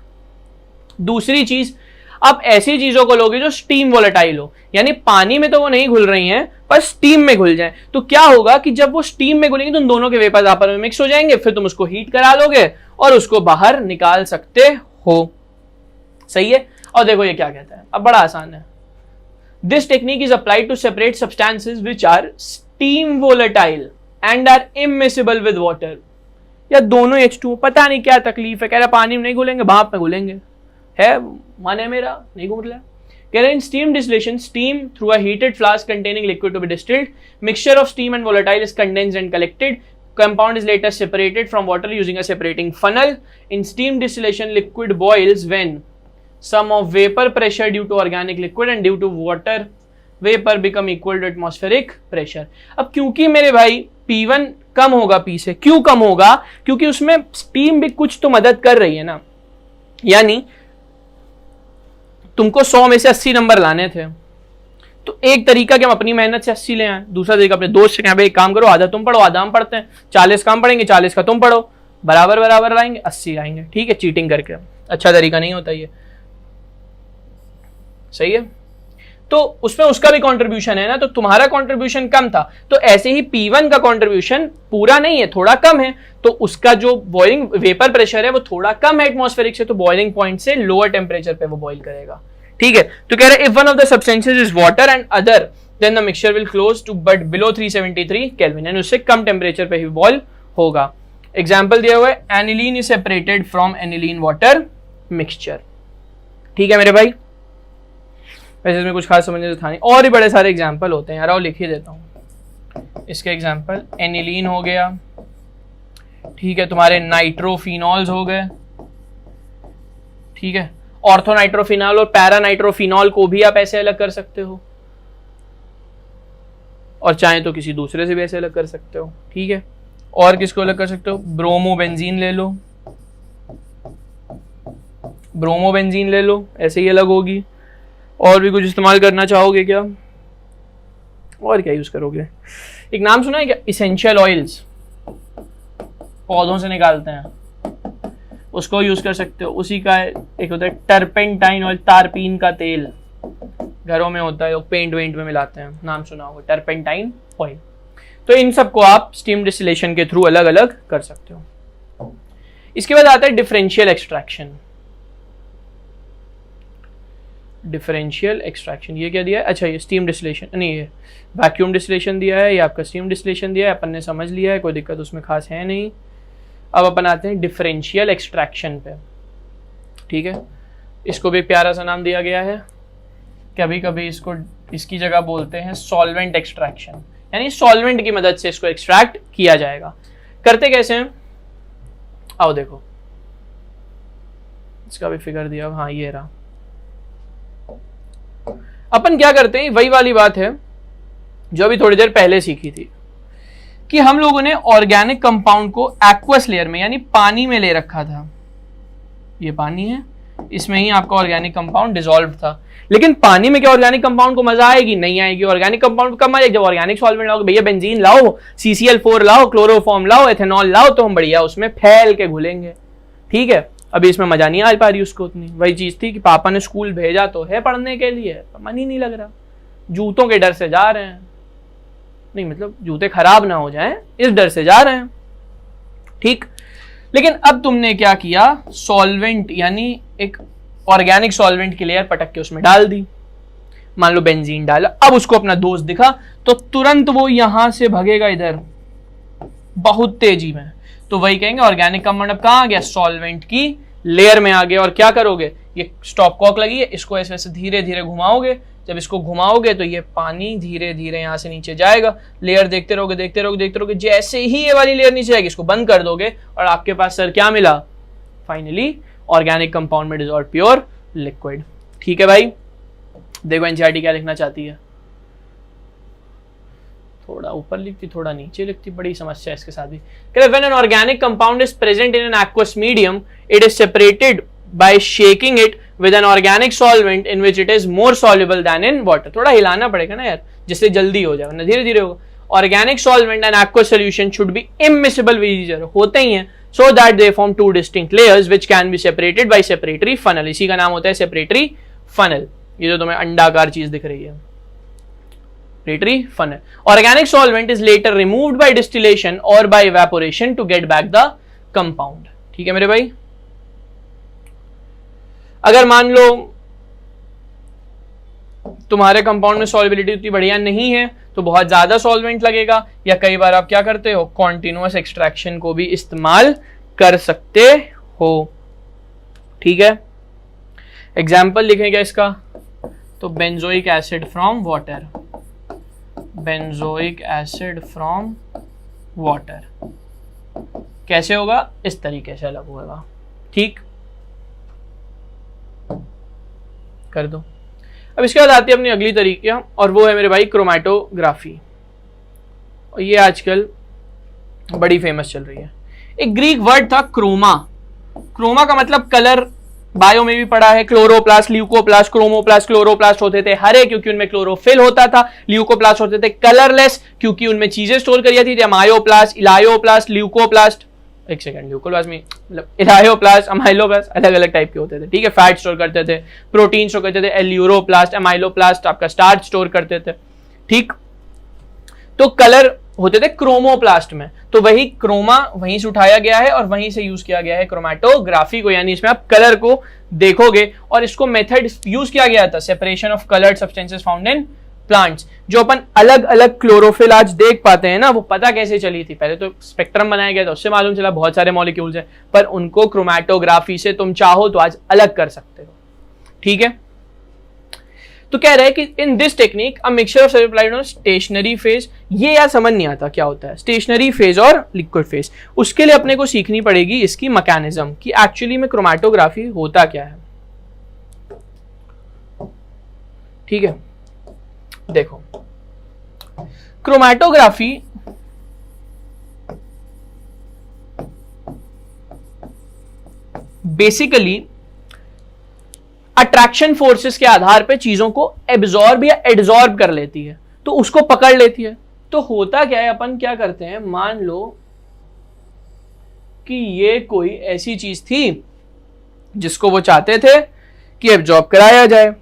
दूसरी चीज, आप ऐसी चीजों को लोगे जो स्टीम वोलेटाइल हो, यानी पानी में तो वो नहीं घुल रही हैं पर स्टीम में घुल जाए, तो क्या होगा कि जब वो स्टीम में घुलेंगे तो दोनों के वेपर्स आपस में मिक्स हो जाएंगे, फिर तुम उसको हीट करा लोगे और उसको बाहर निकाल सकते हो, सही है। और देखो ये क्या कहता है, अब बड़ा आसान है, this technique is applied to separate substances which are steam volatile and are immiscible with water. या दोनों H2, पता नहीं क्या तकलीफ है, कह रहा पानी में नहीं घुलेंगे भाप में घुलेंगे, है माने मेरा नहीं घूम रहा। कह रहे हैं steam distillation, steam through a heated flask containing liquid to be distilled, mixture of steam and volatile is condensed and collected, compound is later separated from water using a separating funnel. In steam distillation, liquid boils when sum of vapor pressure due to organic liquid and due to water vapor become equal to atmospheric pressure। अब क्योंकि मेरे भाई P1 कम होगा P से, क्यों कम होगा, क्योंकि उसमें स्टीम भी कुछ तो मदद कर रही है ना, यानी तुमको 100 में से 80 नंबर लाने थे, तो एक तरीका कि हम अपनी मेहनत से 80 ले आए, दूसरा तरीका अपने दोस्त से कहें भाई एक काम करो, आधा तुम पढ़ो आधा हम पढ़ते हैं, 40 काम पढ़ेंगे 40 का तुम पढ़ो, बराबर बराबर लाएंगे 80 आएंगे, ठीक है, चीटिंग करके। अच्छा तरीका नहीं होता ये, सही है। तो उसमें उसका भी कंट्रीब्यूशन है ना, तो तुम्हारा कंट्रीब्यूशन कम था, तो ऐसे ही P1 का कंट्रीब्यूशन पूरा नहीं है, थोड़ा कम है, तो उसका जो बॉइलिंग वेपर प्रेशर है वो थोड़ा कम है एटमॉस्फेरिक से, तो बॉइलिंग पॉइंट से लोअर टेम्परेचर पे वो बॉइल करेगा, ठीक है। तो कह रहे हैं if one of the substances is water and other than the mixture will close to but below 373 kelvin, यानी उससे कम टेम्परेचर पे ही बॉइल होगा। एग्जाम्पल दिया हुआ है aniline is separated from aniline water mixture, ठीक है मेरे भाई। वैसे इसमें कुछ खास समझने तो था नहीं, और भी बड़े सारे एग्जाम्पल होते हैं यार, और लिख ही देता हूँ इसके एग्जाम्पल। एनिलीन हो गया, ठीक है, तुम्हारे नाइट्रोफिनॉल्स हो गए, ठीक है, ऑर्थोनाइट्रोफिनॉल और पैरानाइट्रोफिनॉल को भी आप ऐसे अलग कर सकते हो, और चाहे तो किसी दूसरे से भी ऐसे अलग कर सकते हो, ठीक है। और किसको अलग कर सकते हो, ब्रोमोबेंजीन ले लो, ब्रोमोबेंजीन ले लो, ऐसे ही अलग होगी। और भी कुछ इस्तेमाल करना चाहोगे क्या, और क्या यूज करोगे? एक नाम सुना है क्या, इसेंशियल ऑयल्स, पौधों से निकालते हैं, उसको यूज कर सकते हो। उसी का एक होता है टर्पेंटाइन ऑयल, तारपीन का तेल, घरों में होता है, लोग पेंट वेंट में मिलाते हैं, नाम सुना होगा, टर्पेंटाइन ऑयल। तो इन सबको आप स्टीम डिस्टिलेशन के थ्रू अलग अलग कर सकते हो। इसके बाद आता है डिफरेंशियल एक्सट्रैक्शन। डिफरेंशियल एक्सट्रैक्शन ये क्या दिया है? अच्छा ये स्टीम डिस्टिलेशन नहीं, ये वैक्यूम डिस्टिलेशन दिया है, ये आपका स्टीम डिस्टिलेशन दिया है, अपन ने समझ लिया है, कोई दिक्कत उसमें खास है नहीं। अब अपन आते हैं डिफरेंशियल एक्सट्रैक्शन पे, ठीक है। इसको भी प्यारा सा नाम दिया गया है, कभी कभी इसको इसकी जगह बोलते हैं सॉल्वेंट एक्सट्रैक्शन, यानी सॉल्वेंट की मदद से इसको एक्सट्रैक्ट किया जाएगा। करते कैसे हैं? आओ देखो, इसका भी फिगर दिया, हाँ ये रहा। अपन क्या करते हैं, वही वाली बात है जो अभी थोड़ी देर पहले सीखी थी, कि हम लोगों ने ऑर्गेनिक कंपाउंड को एक्वस लेयर में यानी पानी में ले रखा था। ये पानी है, इसमें ही आपका ऑर्गेनिक कंपाउंड डिसॉल्व था। लेकिन पानी में क्या ऑर्गेनिक कंपाउंड को मजा आएगी? नहीं आएगी। ऑर्गेनिक कंपाउंड कब आएगी? जब ऑर्गेनिक सॉल्वेंट लाओगे, भैया बेंजीन लाओ, CCl4 लाओ, क्लोरोफॉर्म लाओ, एथेनॉल लाओ, तो हम बढ़िया उसमें फैल के घुलेंगे, ठीक है। अभी इसमें मजा नहीं आ पा रही उसको उतनी। वही चीज थी कि पापा ने स्कूल भेजा तो है पढ़ने के लिए, मन ही नहीं लग रहा, जूतों के डर से जा रहे हैं, नहीं मतलब जूते खराब ना हो जाएं इस डर से जा रहे हैं, ठीक। लेकिन अब तुमने क्या किया, सॉल्वेंट यानी एक ऑर्गेनिक सॉल्वेंट की लेयर पटक के उसमें डाल दी, मान लो बेंजीन डाला। अब उसको अपना दोस्त दिखा तो तुरंत वो यहां से भगेगा इधर बहुत तेजी में, तो वही कहेंगे ऑर्गेनिक कंपाउंड अब कहां आ गया, सॉल्वेंट की लेयर में आ गया। और क्या करोगे, ये स्टॉप कॉक लगी है, इसको ऐसे ऐसे धीरे धीरे घुमाओगे। जब इसको घुमाओगे तो ये पानी धीरे धीरे यहां से नीचे जाएगा, लेयर देखते रहोगे देखते रहोगे देखते रहोगे, जैसे ही ये वाली लेयर नीचे जाएगी इसको बंद कर दोगे और आपके पास सर क्या मिला, फाइनली ऑर्गेनिक कंपाउंड में डिसॉल्व प्योर लिक्विड। ठीक है भाई, देखो एनसीईआरटी क्या लिखना चाहती है, थोड़ा ऊपर लिखती थोड़ा नीचे लिखती, बड़ी समस्या है इसके साथ भी। When an organic compound is present in an aqueous medium, it is separated by shaking it with an organic solvent in which it is more soluble than in water। थोड़ा हिलाना पड़ेगा ना यार, जिससे जल्दी हो जाए, वरना धीरे धीरे होगा। Organic solvent and aqueous solution should be immiscible with each other, होते ही हैं, so that they form two distinct layers which can be separated by separatory funnel। इसी का नाम होता है separatory funnel। ये जो तुम्हें अंडाकार चीज दिख रही है, separatory funnel। Organic solvent is later removed by distillation or by evaporation to get back the compound। ठीक है मेरे भाई, अगर मान लो तुम्हारे कंपाउंड में सॉल्युबिलिटी उतनी बढ़िया नहीं है तो बहुत ज्यादा सॉल्वेंट लगेगा, या कई बार आप क्या करते हो, कॉन्टिन्यूअस एक्सट्रैक्शन को भी इस्तेमाल कर सकते हो। ठीक है, एग्जाम्पल लिखेंगे इसका, तो benzoic acid from water, benzoic acid from water कैसे होगा, इस तरीके से अलग होगा। ठीक, कर दो। अब इसके बाद आती है अपनी अगली तरीके, और वो है मेरे भाई क्रोमैटोग्राफी, और ये आजकल बड़ी फेमस चल रही है। एक ग्रीक वर्ड था क्रोमा, क्रोमा का मतलब कलर, बायो में भी पढ़ा है, क्लोरोप्लास्ट, ल्यूकोप्लास्ट, क्रोमोप्लास्ट, क्लोरोप्लास्ट होते थे हरे क्योंकि उनमें क्लोरोफिल होता था, ल्यूकोप्लास्ट होते थे कलरलेस क्योंकि उनमें चीजें स्टोर करी जाती थी, अमायोप्लास्ट, इलायोप्लास्ट, ल्यूकोप्लास्ट, एक सेकंड, ल्यूकोप्लास्ट में मतलब इलायोप्लास्ट, अमाइलोप्लास्ट अलग अलग टाइप के होते थे। ठीक है, फैट स्टोर करते थे, प्रोटीन स्टोर करते थे, एल्यूरोप्लास्ट, अमाइलोप्लास्ट आपका स्टार्च स्टोर करते थे। ठीक, तो कलर होते थे क्रोमोप्लास्ट में, तो वही क्रोमा वहीं से उठाया गया है और वहीं से यूज किया गया है क्रोमैटोग्राफी को, यानी इसमें आप कलर को देखोगे। और इसको मेथड यूज किया गया था separation of coloured substances found in plants. जो अपन अलग अलग क्लोरोफिल आज देख पाते हैं ना, वो पता कैसे चली थी, पहले तो स्पेक्ट्रम बनाया गया था, उससे मालूम चला बहुत सारे मॉलिक्यूल्स हैं, पर उनको क्रोमैटोग्राफी से तुम चाहो तो आज अलग कर सकते हो। ठीक है, तो कह रहे हैं कि in this technique a mixture of supplied on stationary phase, ये यार समझ नहीं आता क्या होता है स्टेशनरी फेज और लिक्विड फेज। उसके लिए अपने को सीखनी पड़ेगी इसकी मैकेनिज्म कि एक्चुअली में क्रोमैटोग्राफी होता क्या है। ठीक है, देखो क्रोमैटोग्राफी बेसिकली अट्रैक्शन फोर्सेस के आधार पे चीजों को एब्जॉर्ब या एडजॉर्ब कर लेती है। तो उसको पकड़ लेती है। तो होता क्या है, अपन क्या करते हैं, मान लो कि ये कोई ऐसी चीज थी जिसको वो चाहते थे कि एब्जॉर्ब कराया जाए,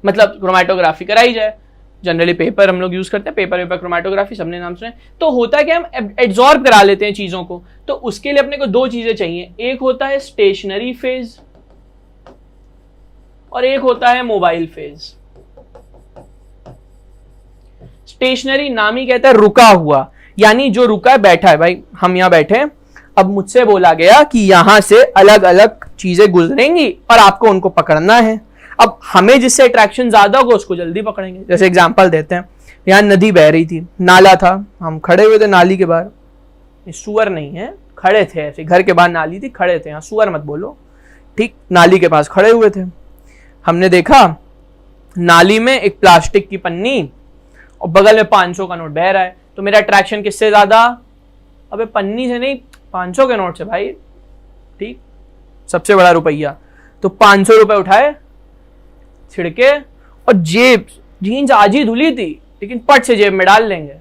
मतलब क्रोमैटोग्राफी कराई जाए। जनरली पेपर हम लोग यूज करते हैं, पेपर क्रोमैटोग्राफी सबने नाम सुने। तो होता है कि हम एब्जॉर्ब करा लेते हैं चीजों को, तो उसके लिए अपने को दो चीजें चाहिए, एक होता है स्टेशनरी फेज और एक होता है मोबाइल फेज। स्टेशनरी नाम ही कहता है रुका हुआ, यानी जो रुका है, बैठा है। भाई हम यहां बैठे हैं, अब मुझसे बोला गया कि यहां से अलग अलग चीजें गुजरेंगी और आपको उनको पकड़ना है। अब हमें जिससे अट्रैक्शन ज्यादा होगा उसको जल्दी पकड़ेंगे। जैसे एग्जांपल देते हैं, यहां नदी बह रही थी, नाला था, हम खड़े हुए थे नाली के बाहर। सुअर नहीं है, खड़े थे ऐसे, घर के बाहर नाली थी, खड़े थे, यहां सुअर मत बोलो, ठीक, नाली के पास खड़े हुए थे। हमने देखा नाली में एक प्लास्टिक की पन्नी और बगल में 500 का नोट बह रहा है। तो मेरा अट्रैक्शन किससे ज्यादा? अबे पन्नी से नहीं, 500 के नोट से भाई, ठीक, सबसे बड़ा रुपया। तो 500 रुपए उठाए, छिड़के, और जेब, जीन्स आज ही धुली थी लेकिन पट से जेब में डाल लेंगे,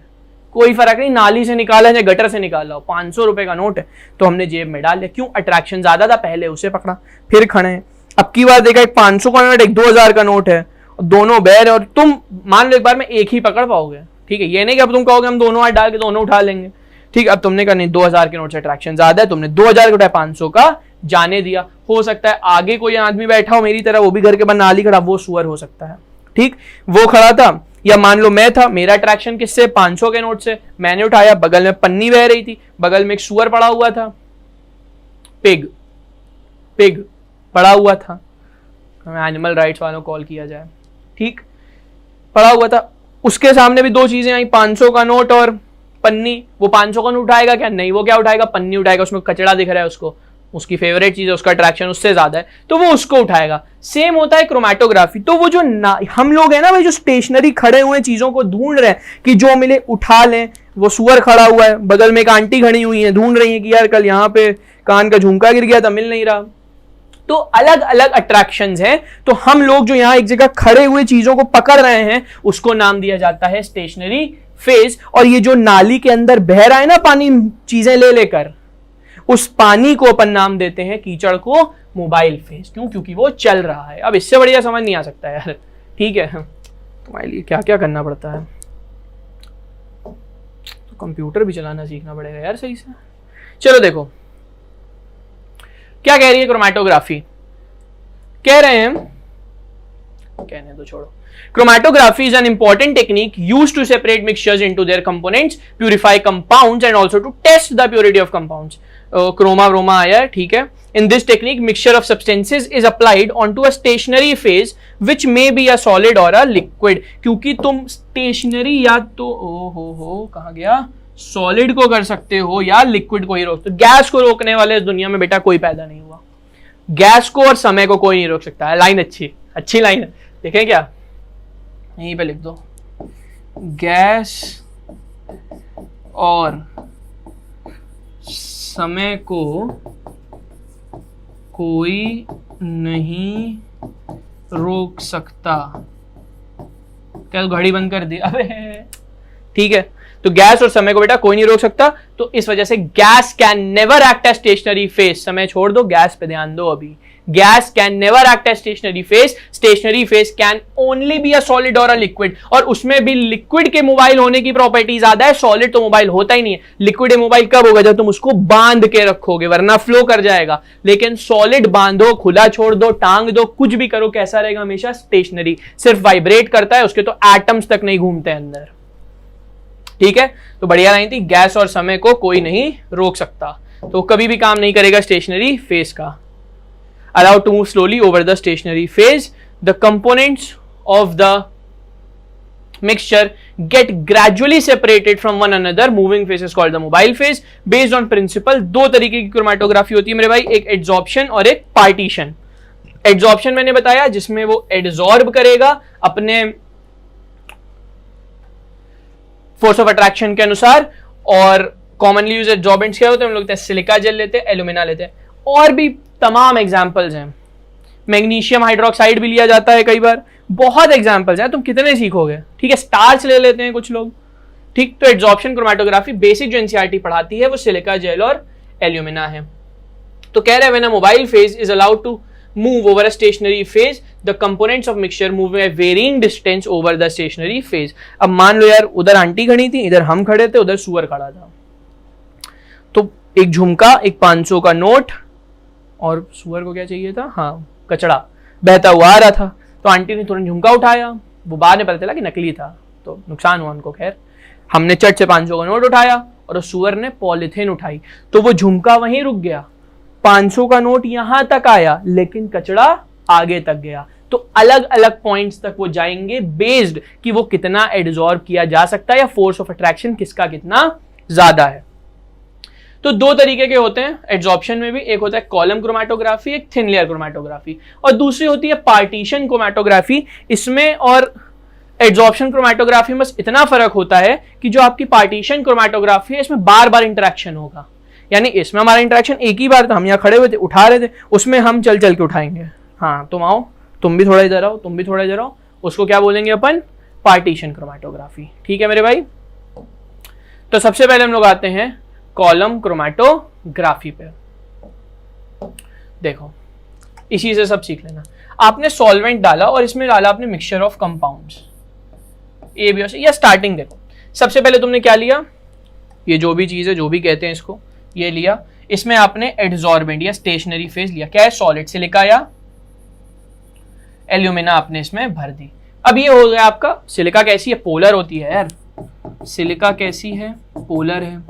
कोई फर्क नहीं, नाली से निकाला है या गटर से निकाला हो, 500 रुपए का नोट है तो हमने जेब में डाल लिया। क्यों? अट्रैक्शन ज्यादा था, पहले उसे पकड़ा, फिर खड़े। अब की बार देखा, एक 500 का नोट, एक 2000 का नोट है, दोनों बैर है, और तुम मान लो एक बार में एक ही पकड़ पाओगे, ठीक है, ये नहीं कि अब तुम कहोगे हम दोनों हाथ डाल के दोनों उठा लेंगे, ठीक। अब तुमने कहा नहीं, 2000 के नोट से अट्रैक्शन ज्यादा है, तुमने 2000 के उठाया, 500 का जाने दिया। हो सकता है आगे कोई आदमी बैठा हो मेरी तरह, वो भी घर के बाहर नाली खड़ा, वो सुअर हो सकता है, ठीक, वो खड़ा था। या मान लो मैं था, मेरा अट्रैक्शन किससे? 500 के नोट से, मैंने उठाया, बगल में पन्नी बह रही थी, बगल में एक सुअर पड़ा हुआ था, पिग पड़ा हुआ था, हमें एनिमल राइट्स वालों को कॉल किया जाए, ठीक, पड़ा हुआ था, उसके सामने भी दो चीजें आई, 500 का नोट और पन्नी। वो 500 का नोट उठाएगा क्या? नहीं, वो क्या उठाएगा? पन्नी उठाएगा, उसमें कचड़ा दिख रहा है उसको, उसकी फेवरेट चीज है, उसका अट्रैक्शन उससे ज्यादा है, तो वो उसको उठाएगा। सेम होता है क्रोमैटोग्राफी। तो वो जो हम लोग है ना भाई, जो स्टेशनरी खड़े हुए चीजों को ढूंढ रहे हैं कि जो मिले उठा लें, वो सुअर खड़ा हुआ है, बगल में एक आंटी खड़ी हुई है, ढूंढ रही है कि यार कल यहाँ पे कान का झुमका गिर गया था, मिल नहीं रहा। तो अलग अलग अट्रैक्शंस हैं, तो हम लोग जो यहां एक जगह खड़े हुए चीजों को पकड़ रहे हैं उसको नाम दिया जाता है स्टेशनरी फेज। और ये जो नाली के अंदर बह रहा है ना पानी, चीजें ले लेकर, उस पानी को अपन नाम देते हैं, कीचड़ को, मोबाइल फेज। क्यों? क्योंकि वो चल रहा है। अब इससे बढ़िया समझ नहीं आ सकता यार, ठीक है। तुम्हारे लिए क्या क्या करना पड़ता है, तो कंप्यूटर भी चलाना सीखना पड़ेगा यार सही से। चलो देखो क्या कह रही है क्रोमैटोग्राफी। कह रहे हैं, कहने दो, छोड़ो। Chromatography is an important technique used to separate mixtures into their components, purify compounds and also to test the purity of compounds. Chroma आया है, ठीक है। In this technique, mixture of substances is applied onto a stationary phase, which may be a solid or a liquid. क्योंकि तुम stationary या तो कहाँ गया, सॉलिड को कर सकते हो या लिक्विड को ही रोक। तो गैस को रोकने वाले इस दुनिया में बेटा कोई पैदा नहीं हुआ, गैस को और समय को कोई नहीं रोक सकता है। लाइन अच्छी लाइन है, देखें क्या, यहीं पे लिख दो, गैस और समय को कोई नहीं रोक सकता। क्या घड़ी बंद कर दी? अबे ठीक है, तो गैस और समय को बेटा कोई नहीं रोक सकता, तो इस वजह से gas can never act as stationary phase. समय छोड़ दो, गैस पे ध्यान दो। अभी gas can never act as stationary phase, stationary phase can only be a solid और अ लिक्विड। और उसमें भी लिक्विड के मोबाइल होने की प्रॉपर्टी ज्यादा है, सॉलिड तो मोबाइल होता ही नहीं है। लिक्विड मोबाइल कब होगा? जब तुम उसको बांध के रखोगे, वरना फ्लो कर जाएगा। लेकिन सॉलिड बांधो, खुला छोड़ दो, टांग दो, कुछ भी करो, कैसा रहेगा? हमेशा स्टेशनरी, सिर्फ वाइब्रेट करता है, उसके तो एटम्स तक नहीं घूमते अंदर, ठीक है। तो बढ़िया लाइन थी, गैस और समय को कोई नहीं रोक सकता, तो कभी भी काम नहीं करेगा स्टेशनरी फेज का। Allow to move slowly over the stationary phase, the components of the mixture get gradually separated from one another, moving phase is called the mobile phase. Based on principle, दो तरीके की chromatography होती है मेरे भाई, एक adsorption और एक पार्टीशन। एड्सॉर्प्शन मैंने बताया जिसमें वो एड्सॉर्ब करेगा अपने फोर्स ऑफ अट्रैक्शन के अनुसार, और कॉमनली यूज एड्सॉर्बेंट्स क्या होते हैं? हम लोग सिलिका जेल लेते हैं, एल्यूमिना लेते हैं, और भी तमाम एग्जांपल्स हैं। मैग्नीशियम हाइड्रोक्साइड भी लिया जाता है कई बार, बहुत एग्जाम्पल्स हैं, तुम कितने सीखोगे। ठीक है, स्टार्च ले लेते हैं कुछ लोग। ठीक, तो एड्सॉर्प्शन क्रोमेटोग्राफी बेसिक जो एनसीईआरटी पढ़ाती है वो सिलिका जेल और एल्यूमिना है। तो कह रहे हैं when a mobile phase is allowed to move over a stationary phase, the components of mixture move at varying distance over the stationary phase। अब मान लो यार उधर आंटी खड़ी थी, इधर हम खड़े थे, उधर सुअर खड़ा था, तो एक झुमका, एक 500 का नोट, और सुअर को क्या चाहिए था, हाँ कचड़ा बहता हुआ आ रहा था। तो आंटी ने तुरंत झुमका उठाया, वो बाद में पता चला कि नकली था, तो नुकसान हुआ उनको। खैर, हमने चट से 500 का नोट उठाया और उस सुअर ने पॉलिथीन उठाई, तो वो झुमका वहीं रुक गया, 500 का नोट यहां तक आया, लेकिन कचड़ा आगे तक गया। तो अलग अलग पॉइंट्स तक वो जाएंगे बेस्ड कि वो कितना एब्जॉर्ब किया जा सकता है या फोर्स ऑफ अट्रैक्शन किसका कितना ज्यादा है। तो दो तरीके के होते हैं एब्जॉर्प्शन में भी, एक होता है कॉलम क्रोमेटोग्राफी, एक थिन लेयर क्रोमेटोग्राफी, और दूसरी होती है पार्टीशन क्रोमेटोग्राफी। इसमें और एब्जॉर्प्शन क्रोमेटोग्राफी में बस इतना फर्क होता है कि जो आपकी पार्टीशन क्रोमेटोग्राफी है इसमें बार बार इंटरेक्शन होगा, यानी इसमें हमारा इंटरेक्शन एक ही बार था, हम यहाँ खड़े हुए थे उठा रहे थे, उसमें हम चल चल के उठाएंगे। हाँ तुम आओ, तुम भी थोड़ा इधर आओ, तुम भी थोड़ा इधर आओ, उसको क्या बोलेंगे अपन, पार्टीशन क्रोमेटोग्राफी। ठीक है मेरे भाई। तो सबसे पहले हम लोग आते हैं कॉलम क्रोमेटोग्राफी पे। देखो इसी से सब सीख लेना। आपने सॉल्वेंट डाला और इसमें डाला आपने mixture of compounds A B और सी, या स्टार्टिंग देखो सबसे पहले तुमने क्या लिया, ये जो भी चीज है, जो भी कहते हैं इसको, ये लिया, इसमें आपने एड्सॉर्बेंट या स्टेशनरी फेज लिया, क्या है, सॉलिड सिलिका या एल्यूमिना आपने इसमें भर दी। अब ये हो गया आपका, सिलिका कैसी है, पोलर होती है यार, सिलिका कैसी है, पोलर है,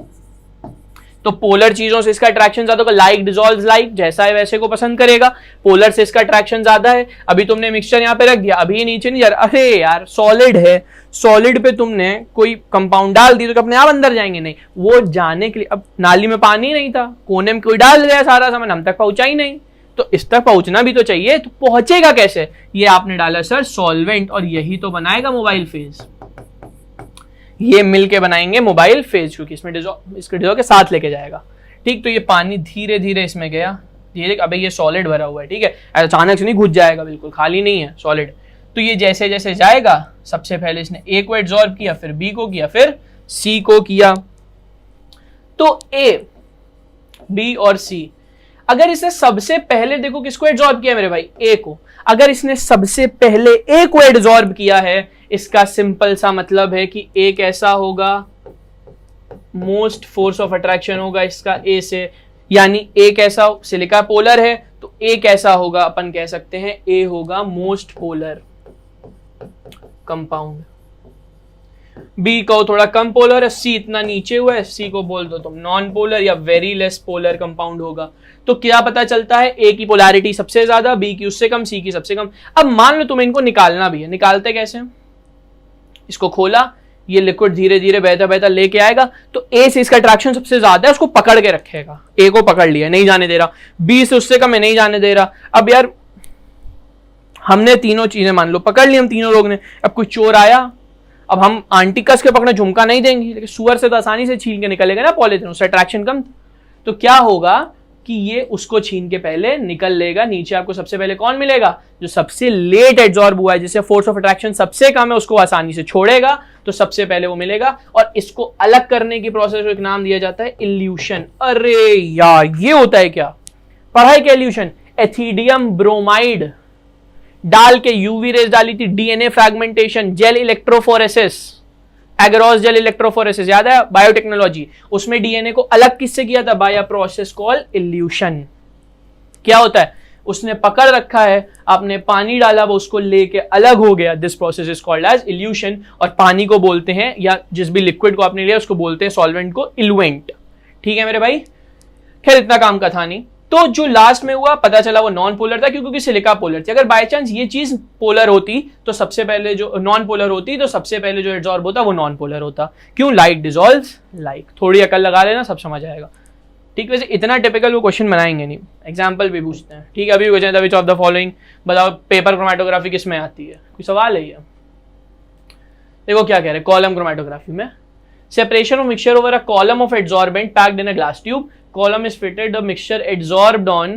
तो पोलर चीजों से इसका अट्रैक्शन ज्यादा होगा, लाइक डिसॉल्व्स लाइक, जैसा है वैसे को पसंद करेगा, पोलर से इसका अट्रैक्शन ज्यादा है। अभी तुमने मिक्सचर यहाँ पे रख दिया, अभी ये नीचे नहीं जा रहा, अरे यार सॉलिड है, सॉलिड पे तुमने कोई कंपाउंड डाल दी तो अपने आप अंदर जाएंगे, नहीं, वो जाने के लिए, अब नाली में पानी नहीं था, कोने में कोई डाल गया सारा सामान, हम तक पहुंचा ही नहीं, तो इस तक पहुंचना भी तो चाहिए, तो पहुंचेगा कैसे, ये आपने डाला सर सॉल्वेंट, और यही तो बनाएगा मोबाइल फेज, ये मिलके बनाएंगे मोबाइल फेज, क्योंकि इसमें इसके डिजॉल्व के साथ लेके जाएगा। ठीक, तो ये पानी धीरे धीरे इसमें गया, धीरे, अबे ये सॉलिड भरा हुआ है, ठीक है, अचानक से नहीं घुस जाएगा, बिल्कुल खाली नहीं है सॉलिड। तो ये जैसे जैसे जाएगा, सबसे पहले इसने ए को एब्जॉर्ब किया, फिर बी को किया, फिर सी को किया। तो ए, बी और सी, अगर इसने सबसे पहले देखो किसको एब्जॉर्ब किया मेरे भाई, ए को, अगर इसने सबसे पहले ए को एब्जॉर्ब किया है, इसका सिंपल सा मतलब है कि ए कैसा होगा, मोस्ट फोर्स ऑफ अट्रैक्शन होगा इसका ए से, यानी ए कैसा, सिलिका पोलर है तो ए कैसा होगा, अपन कह सकते हैं ए होगा मोस्ट पोलर कंपाउंड। बी को थोड़ा कम पोलर है, सी इतना नीचे हुआ है, सी को बोल दो तुम नॉन पोलर या वेरी लेस पोलर कंपाउंड होगा। तो क्या पता चलता है, ए की पोलैरिटी सबसे ज्यादा, बी की उससे कम, सी की सबसे कम। अब मान लो तुम्हें इनको निकालना भी है, निकालते कैसे, इसको खोला, ये लिक्विड धीरे धीरे बहता बहता लेके आएगा, तो ए से इसका अट्रैक्शन सबसे ज्यादा है, उसको पकड़ के रखेगा, ए को पकड़ लिया, नहीं जाने दे रहा, बी से उससे कम है, नहीं जाने दे रहा। अब यार हमने तीनों चीजें मान लो पकड़ ली हम तीनों लोग ने, अब कोई चोर आया, अब हम आंटी कस के पकड़े झुमका नहीं देंगे, लेकिन सुअर से तो आसानी से छीन के निकलेगा ना पॉलीथिन, उससे अट्रैक्शन कम, तो क्या होगा कि ये उसको छीन के पहले निकल लेगा। नीचे आपको सबसे पहले कौन मिलेगा, जो सबसे लेट एब्जॉर्ब हुआ है, जिससे फोर्स ऑफ अट्रैक्शन सबसे कम है, उसको आसानी से छोड़ेगा, तो सबसे पहले वो मिलेगा। और इसको अलग करने की प्रोसेस को एक नाम दिया जाता है इल्यूशन। अरे यार ये होता है क्या, पढ़ाई क्या इल्यूशन, एथिडियम ब्रोमाइड डाल के यूवी रेज डाली थी, DNA fragmentation, gel electrophoresis, agarose gel electrophoresis, याद है बायोटेक्नोलॉजी, उसमें डीएनए को अलग किससे किया था, by a process called elution. क्या होता है, उसने पकड़ रखा है, आपने पानी डाला, वो उसको लेके अलग हो गया, this process is called as elution. और पानी को बोलते हैं, या जिस भी लिक्विड को आपने लिया उसको बोलते हैं, सॉल्वेंट को, इलुएंट। ठीक है मेरे भाई, खैर इतना काम का था नहीं। तो जो लास्ट में हुआ पता चला वो नॉन पोलर था, क्योंकि सिलिका पोलर थी। अगर बाय चांस ये चीज पोलर होती तो सबसे पहले जो नॉन पोलर होती, तो सबसे पहले जो एब्जॉर्ब होता वो नॉन पोलर होता। क्यों, लाइक डिसॉल्व्स लाइक, थोड़ी अकल लगा लेना सब समझ आएगा। ठीक, वैसे इतना टिपिकल वो क्वेश्चन बनाएंगे नहीं, एग्जाम्पल भी पूछते हैं। ठीक है, अभी question which of the following, बताओ पेपर क्रोमेटोग्राफी किसमें आती है, कोई सवाल है ये, देखो क्या कह रहे हैं। कॉलम क्रोमेटोग्राफी में separation of mixture over a column of adsorbent packed in a glass tube, column is fitted, the mixture adsorbed on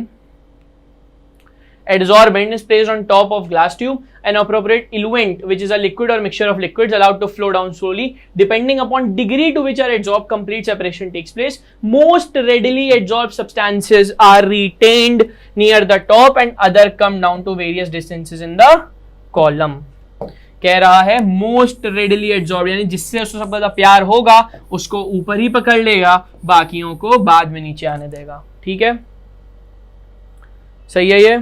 adsorbent is placed on top of glass tube. An appropriate eluent, which is a liquid or mixture of liquids, allowed to flow down slowly depending upon degree to which are adsorbed. Complete separation takes place. Most readily adsorbed substances are retained near the top and other come down to various distances in the column. कह रहा है most readily adsorb, यानी जिससे उसको सबसे ज्यादा प्यार होगा उसको ऊपर ही पकड़ लेगा, बाकियों को बाद में नीचे आने देगा। ठीक है, सही है ये।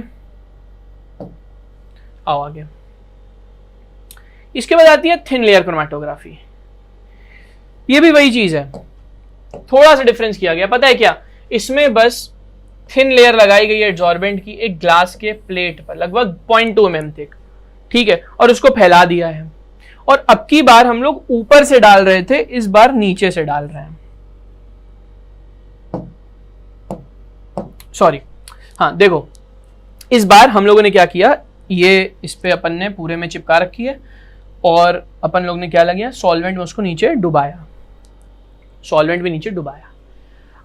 आओ आगे। इसके बाद आती है थिन लेयर क्रोमैटोग्राफी। ये भी वही चीज है, थोड़ा सा डिफरेंस किया गया। पता है क्या, इसमें बस थिन लेयर लगाई गई है एड्सॉर्बेंट की एक ग्लास के प्लेट पर लगभग 0.2 mm थिक, ठीक है, और उसको फैला दिया है। और अब की बार हम लोग ऊपर से डाल रहे थे, इस बार नीचे से डाल रहे हैं। सॉरी, हाँ देखो, इस बार हम लोगों ने क्या किया, ये इस पे अपन ने पूरे में चिपका रखी है और अपन लोग ने क्या लगा, सॉल्वेंट में उसको नीचे डुबाया, सॉल्वेंट भी नीचे डुबाया।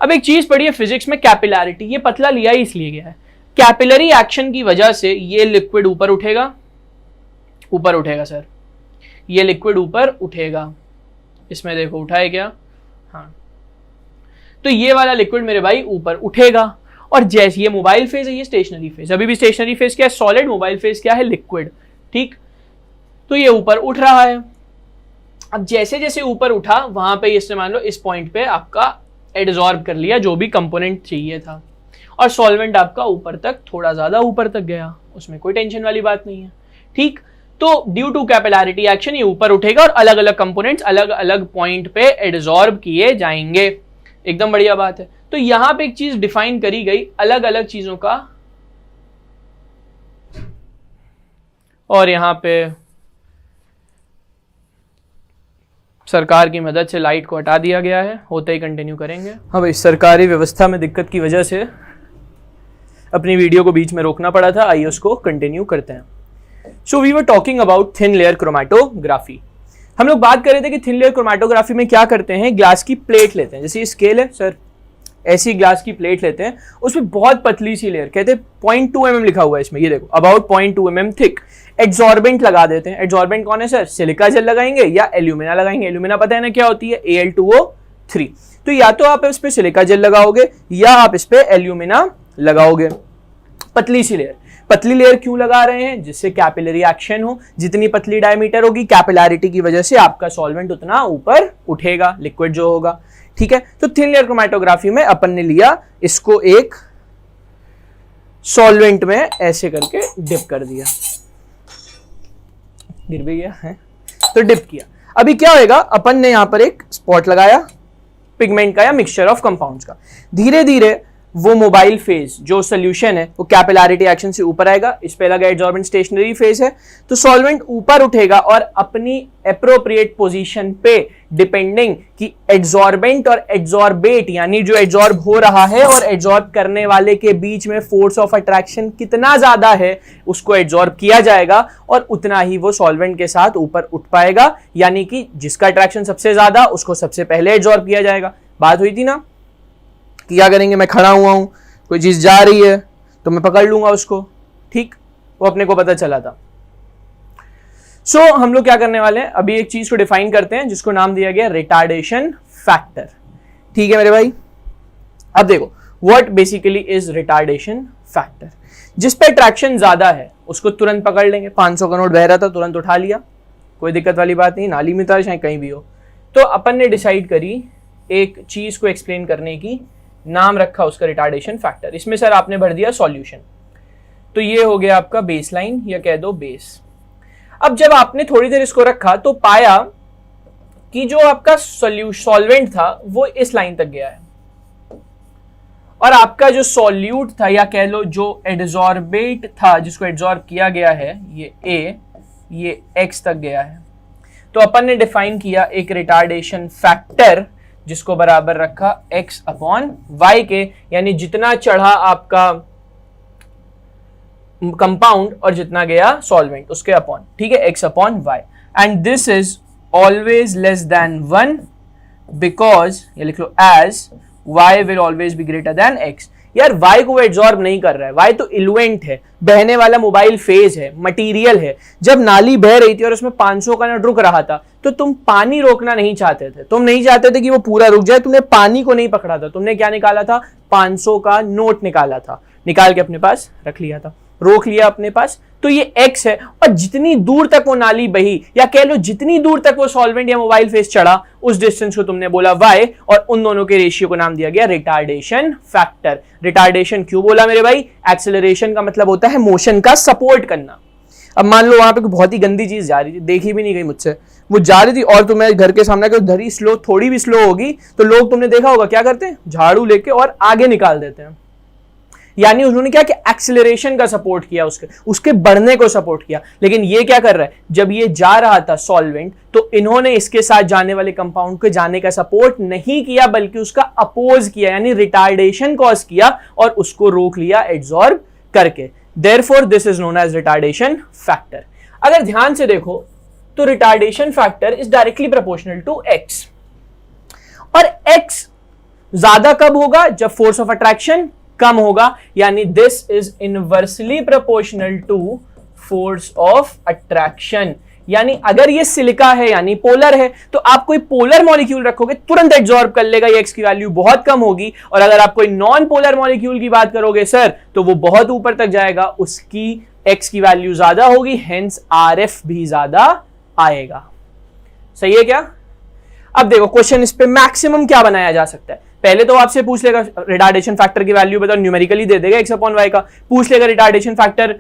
अब एक चीज पढ़ी है फिजिक्स में, कैपिलैरिटी। ये पतला लिया ही इसलिए गया है, कैपिलरी एक्शन की वजह से ये लिक्विड ऊपर उठेगा, ऊपर उठेगा सर, ये लिक्विड ऊपर उठेगा। इसमें देखो उठा है क्या, हाँ, तो ये वाला लिक्विड मेरे भाई ऊपर उठेगा। और जैसे ये मोबाइल फेज है, ये स्टेशनरी फेज, अभी भी स्टेशनरी फेज क्या है, सॉलिड, मोबाइल फेज क्या है, लिक्विड। ठीक, तो ये ऊपर उठ रहा है। अब जैसे जैसे ऊपर उठा, वहां पे इसने मान लो इस पॉइंट पे आपका एडसॉर्ब कर लिया जो भी कंपोनेंट चाहिए था, और सॉल्वेंट आपका ऊपर तक, थोड़ा ज्यादा ऊपर तक गया, उसमें कोई टेंशन वाली बात नहीं है। ठीक, तो ड्यू टू कैपिलैरिटी एक्शन ये ऊपर उठेगा और अलग अलग कंपोनेंट्स अलग अलग पॉइंट पे एडसॉर्ब किए जाएंगे। एकदम बढ़िया बात है। तो यहां पे एक चीज डिफाइन करी गई अलग अलग चीजों का, और यहां पे सरकार की मदद से लाइट को हटा दिया गया है, होते ही कंटिन्यू करेंगे। हाँ भाई, सरकारी व्यवस्था में दिक्कत की वजह से अपनी वीडियो को बीच में रोकना पड़ा था, आइए उसको कंटिन्यू करते हैं। So we were talking about thin layer chromatography. हम लोग बात कर रहे थे कि थिन लेयर क्रोमैटोग्राफी में क्या करते हैं, ग्लास की प्लेट लेते हैं, जैसे ये स्केल है सर, ऐसी ग्लास की प्लेट लेते हैं, उसमें बहुत पतली सी लेयर, कहते हैं 0.2 mm लिखा हुआ है इसमें, ये देखो अबाउट 0.2 mm थिक, एड्सॉर्बेंट लगा देते हैं। एड्सॉर्बेंट कौन है सर, सिलिका जेल लगाएंगे या एल्यूमिना लगाएंगे। एल्यूमिना पता है ना क्या होती है, Al2O3। तो या तो आप इस पे सिलिका जेल लगाओगे या आप इस पे एल्यूमिना लगाओगे। पतली सी लेयर, पतली लेयर क्यों लगा रहे हैं, जिससे कैपिलरी एक्शन हो। जितनी पतली डायमीटर होगी, कैपिलैरिटी की वजह से आपका सॉल्वेंट उतना ऊपर उठेगा, लिक्विड जो होगा। ठीक है, तो थिन लेयर क्रोमैटोग्राफी में अपन ने लिया इसको, एक सॉल्वेंट में ऐसे करके डिप कर दिया, गिर भी गया है तो डिप किया। अभी क्या होएगा, अपन ने यहां पर एक स्पॉट लगाया पिगमेंट का या मिक्सचर ऑफ कंपाउंड्स का। धीरे धीरे वो मोबाइल फेज जो सोल्यूशन है वो कैपिलैरिटी एक्शन से ऊपर आएगा, इस पे लगा एड्सॉर्बेंट स्टेशनरी फेज है, तो सॉल्वेंट ऊपर उठेगा और अपनी एप्रोप्रिएट पोजीशन पे डिपेंडिंग कि एड्सॉर्बेंट और एड्सॉर्बेट यानी जो एड्सॉर्ब हो रहा है और एड्सॉर्ब करने वाले के बीच में फोर्स ऑफ अट्रैक्शन कितना ज्यादा है, उसको एड्सॉर्ब किया जाएगा और उतना ही वो सॉल्वेंट के साथ ऊपर उठ पाएगा। यानी कि जिसका अट्रैक्शन सबसे ज्यादा उसको सबसे पहले एड्सॉर्ब किया जाएगा। बात हुई थी ना, क्या करेंगे, मैं खड़ा हुआ हूं, कोई चीज जा रही है तो मैं पकड़ लूंगा उसको। ठीक, वो अपने को पता चला था। सो हम लोग क्या करने वाले हैं, अभी एक चीज को डिफाइन करते हैं जिसको नाम दिया गया रिटार्डेशन फैक्टर। ठीक है मेरे भाई, अब देखो what basically is retardation factor. जिस पे अट्रैक्शन ज्यादा है उसको तुरंत पकड़ लेंगे। 500 का नोट बह रहा था, तुरंत उठा लिया, कोई दिक्कत वाली बात नहीं, नाली में था चाहे कहीं भी हो। तो अपन ने डिसाइड करी एक चीज को एक्सप्लेन करने की, नाम रखा उसका रिटार्डेशन फैक्टर। इसमें सर आपने भर दिया सॉल्यूशन, तो ये हो गया आपका बेसलाइन या कह दो बेस। अब जब आपने थोड़ी देर इसको रखा तो पाया कि जो आपका सॉल्वेंट था वो इस लाइन तक गया है और आपका जो सॉल्यूट था या कह लो जो एडसॉर्बेट था जिसको एडसॉर्ब किया गया है, ये A, ये X तक गया है। तो अपन ने डिफाइन किया एक रिटार्डेशन फैक्टर जिसको बराबर रखा x अपॉन y के, यानी जितना चढ़ा आपका कंपाउंड और जितना गया सॉल्वेंट उसके अपॉन। ठीक है, x upon y, and this is always less than 1 because, ये लिख लो as y will always be greater than x। यार वाई को एब्जॉर्ब नहीं कर रहा है, वाई तो इलुएंट है, बहने वाला मोबाइल फेज है, मटेरियल है। जब नाली बह रही थी और उसमें 500 का नोट रुक रहा था तो तुम पानी रोकना नहीं चाहते थे, तुम नहीं चाहते थे कि वो पूरा रुक जाए, तुमने पानी को नहीं पकड़ा था, तुमने क्या निकाला था, 500 का नोट निकाला था, निकाल के अपने पास रख लिया था, रोक लिया अपने पास। तो ये x है, और जितनी दूर तक वो नाली बही, या कह लो जितनी दूर तक वो सॉल्वेंट या मोबाइल फेस चढ़ा, उस डिस्टेंस को तुमने बोला y, और उन दोनों के रेशियो को नाम दिया गया रिटार्डेशन फैक्टर। रिटार्डेशन क्यों बोला मेरे भाई, एक्सेलरेशन का मतलब होता है मोशन का सपोर्ट करना। अब मान लो वहां पे कोई बहुत ही गंदी चीज जा रही थी, देखी भी नहीं गई मुझसे, वो जा रही थी और तुम्हें घर के सामने अगर धरी स्लो, थोड़ी भी स्लो होगी तो लोग, तुमने देखा होगा क्या करते हैं, झाड़ू लेके और आगे निकाल देते हैं। यानी उन्होंने क्या कि एक्सेलरेशन का सपोर्ट किया, उसके बढ़ने को सपोर्ट किया। लेकिन ये क्या कर रहा है, जब ये जा रहा था सॉल्वेंट, तो इन्होंने इसके साथ जाने वाले कंपाउंड के जाने का सपोर्ट नहीं किया, बल्कि उसका अपोज किया, यानी रिटार्डेशन कॉज किया और उसको रोक लिया एब्जॉर्ब करके। Therefore this is known as retardation factor. अगर ध्यान से देखो तो retardation factor is directly proportional to x, और x ज्यादा कब होगा, जब फोर्स ऑफ अट्रैक्शन कम होगा, यानी this is inversely proportional to force of attraction. यानी अगर ये सिलिका है यानी पोलर है, तो आप कोई पोलर मॉलिक्यूल रखोगे तुरंत एब्जॉर्ब कर लेगा, ये x की वैल्यू बहुत कम होगी। और अगर आप कोई नॉन पोलर मॉलिक्यूल की बात करोगे सर, तो वो बहुत ऊपर तक जाएगा, उसकी x की वैल्यू ज्यादा होगी, हेंस RF भी ज्यादा आएगा। सही है क्या? अब देखो क्वेश्चन, इस पे मैक्सिमम क्या बनाया जा सकता है। पहले तो आपसे पूछ लेगा रिटार्डेशन फैक्टर की वैल्यू बताओ, न्यूमेरिकली दे देगा x/y का, पूछ लेगा retardation factor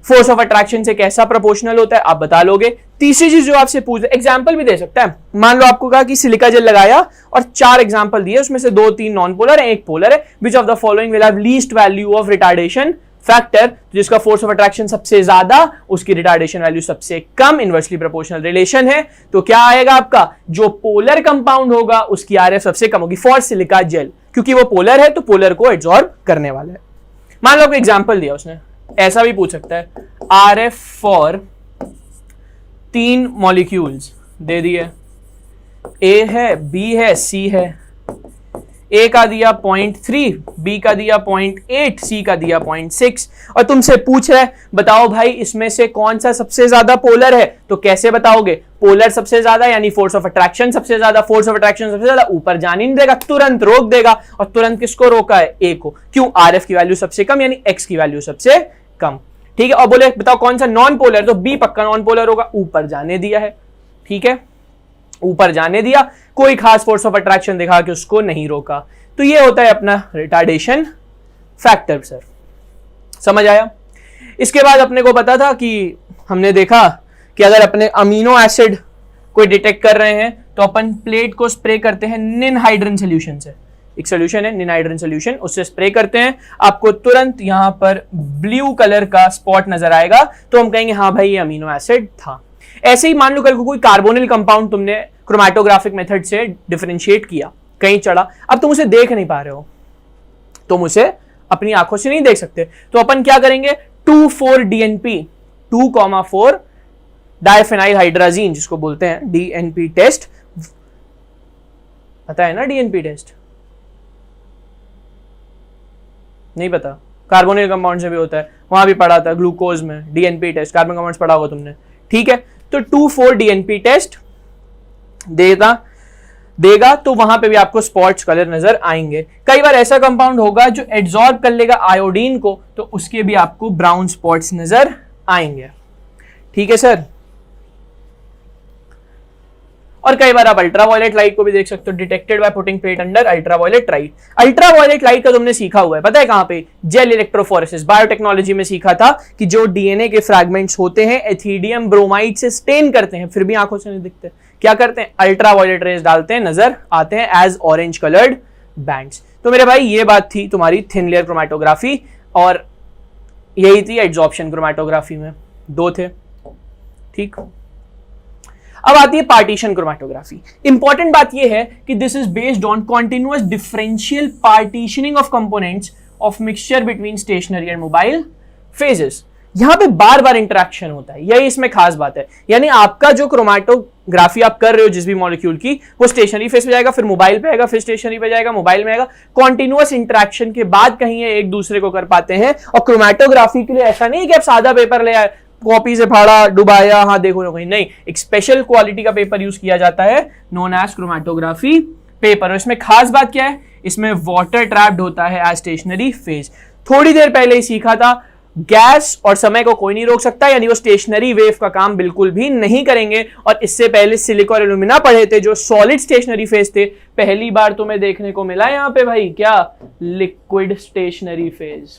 force of attraction से कैसा प्रोपोर्शनल होता है, आप बता लोगे। तीसरी चीज जो आपसे पूछ, एग्जांपल भी दे सकता है। मान लो आपको कहा कि सिलिका जेल लगाया और 4 एग्जांपल दिए, उसमें से 2-3 नॉन पोलर है, 1 पोलर है, which of the following will have least value of retardation factor, जिसका फोर्स ऑफ अट्रैक्शन सबसे ज्यादा, उसकी रिटार्डेशन वैल्यू सबसे कम, इनवर्सली प्रोपोर्शनल रिलेशन है। तो क्या आएगा आपका, जो पोलर कंपाउंड होगा उसकी RF सबसे कम होगी फॉर सिलिका जेल, क्योंकि वो पोलर है तो पोलर को एब्जॉर्ब करने वाला है। मान लो कोई एग्जांपल दिया उसने, ऐसा भी पूछ सकता है, RF फॉर 3 मॉलिक्यूल्स दे दिए, A है, B है, C है। A का दिया 0.3, B का दिया 0.8, C का दिया 0.6, और तुमसे पूछ रहा है बताओ भाई इसमें से कौन सा सबसे ज्यादा पोलर है। तो कैसे बताओगे, पोलर सबसे ज्यादा यानी फोर्स ऑफ अट्रैक्शन सबसे ज्यादा, फोर्स ऑफ अट्रैक्शन सबसे ज्यादा, ऊपर जाने नहीं देगा, तुरंत रोक देगा। और तुरंत किसको रोका है, A को, क्यों, RF की वैल्यू सबसे कम यानी X की वैल्यू सबसे कम। ठीक है, और बोले बताओ कौन सा नॉन पोलर, तो B पक्का नॉन पोलर होगा, ऊपर जाने दिया है। ठीक है, ऊपर जाने दिया, कोई खास फोर्स ऑफ अट्रैक्शन दिखा के उसको नहीं रोका। तो ये होता है अपना रिटार्डेशन फैक्टर। सर समझ आया? इसके बाद अपने को पता था कि हमने देखा कि अगर अपने अमीनो एसिड कोई डिटेक्ट कर रहे हैं तो अपन प्लेट को स्प्रे करते हैं निनहाइड्रन सोल्यूशन से। एक सोल्यूशन है निनहाइड्रन सोल्यूशन, उससे स्प्रे करते हैं, आपको तुरंत यहां पर ब्लू कलर का स्पॉट नजर आएगा, तो हम कहेंगे हाँ भाई ये अमीनो एसिड था। ऐसे ही मान लो कल को कोई कार्बोनिल कंपाउंड तुमने क्रोमैटोग्राफिक मेथड से डिफरेंशिएट किया, कहीं चढ़ा, अब तुम उसे देख नहीं पा रहे हो, तुम उसे अपनी आंखों से नहीं देख सकते, तो अपन क्या करेंगे, 2,4-DNP 2,4 डाइफेनाइल हाइड्राजीन जिसको बोलते हैं DNP टेस्ट। पता है ना DNP टेस्ट? नहीं पता? कार्बोनिल कंपाउंड से भी होता है, वहां भी पढ़ा था ग्लूकोज में DNP टेस्ट, कार्बन कंपाउंड्स पढ़ा होगा तुमने। ठीक है, तो 2,4-DNP टेस्ट देगा तो वहां पे भी आपको स्पॉट्स कलर नजर आएंगे। कई बार ऐसा कंपाउंड होगा जो एब्जॉर्ब कर लेगा आयोडीन को, तो उसके भी आपको ब्राउन स्पॉट्स नजर आएंगे। ठीक है सर? और कई बार आप अल्ट्रावायलेट लाइट को भी देख सकते हो, detected by putting plate under ultraviolet light. Ultraviolet light का तुमने सीखा हुआ है, पता है कहां पे, जेल इलेक्ट्रोफोरेसिस, बायोटेक्नोलॉजी में सीखा था कि जो डीएनए के फ्रैगमेंट्स होते हैं एथिडियम ब्रोमाइड से स्टेन करते हैं, फिर भी आंखों से नहीं दिखते, क्या करते हैं, अल्ट्रावायलेट रेज डालते हैं, नजर आते हैं एज ऑरेंज कलर्ड बैंड्स। तो मेरे भाई ये बात थी तुम्हारी थिन लेयर क्रोमैटोग्राफी, और यही थी एड्सॉर्प्शन क्रोमैटोग्राफी में, 2 थे। ठीक, अब आती है पार्टीशन क्रोमैटोग्राफी। इंपॉर्टेंट बात यह है कि this is based on continuous differential partitioning of components of mixture between stationary and mobile phases. यहां पे बार बार इंटरेक्शन होता है, यही इसमें खास बात है। यानी आपका जो क्रोमैटोग्राफी आप कर रहे हो जिस भी मॉलिक्यूल की, वो स्टेशनरी फेज पे जाएगा, फिर मोबाइल पे आएगा, फिर स्टेशनरी पे जाएगा, मोबाइल में आएगा। कॉन्टिन्यूअस इंटरेक्शन के बाद कहीं ये एक दूसरे को कर पाते हैं। और क्रोमैटोग्राफी के लिए ऐसा नहीं कि आप सादा पेपर ले आए, कॉपी से फाड़ा, डुबाया, हाँ देखो कहीं नहीं, एक स्पेशल क्वालिटी का पेपर यूज किया जाता है नोन एज क्रोमैटोग्राफी पेपर। और इसमें खास बात क्या है, इसमें वाटर ट्रैप्ड होता है एज स्टेशनरी फेज। थोड़ी देर पहले ही सीखा था, गैस और समय को कोई नहीं रोक सकता, यानी वो स्टेशनरी वेव का काम बिल्कुल भी नहीं करेंगे। और इससे पहले सिलिकॉन और एल्यूमिना पढ़े थे जो सॉलिड स्टेशनरी फेज थे। पहली बार तुम्हें देखने को मिला यहां पे भाई क्या, liquid stationary phase,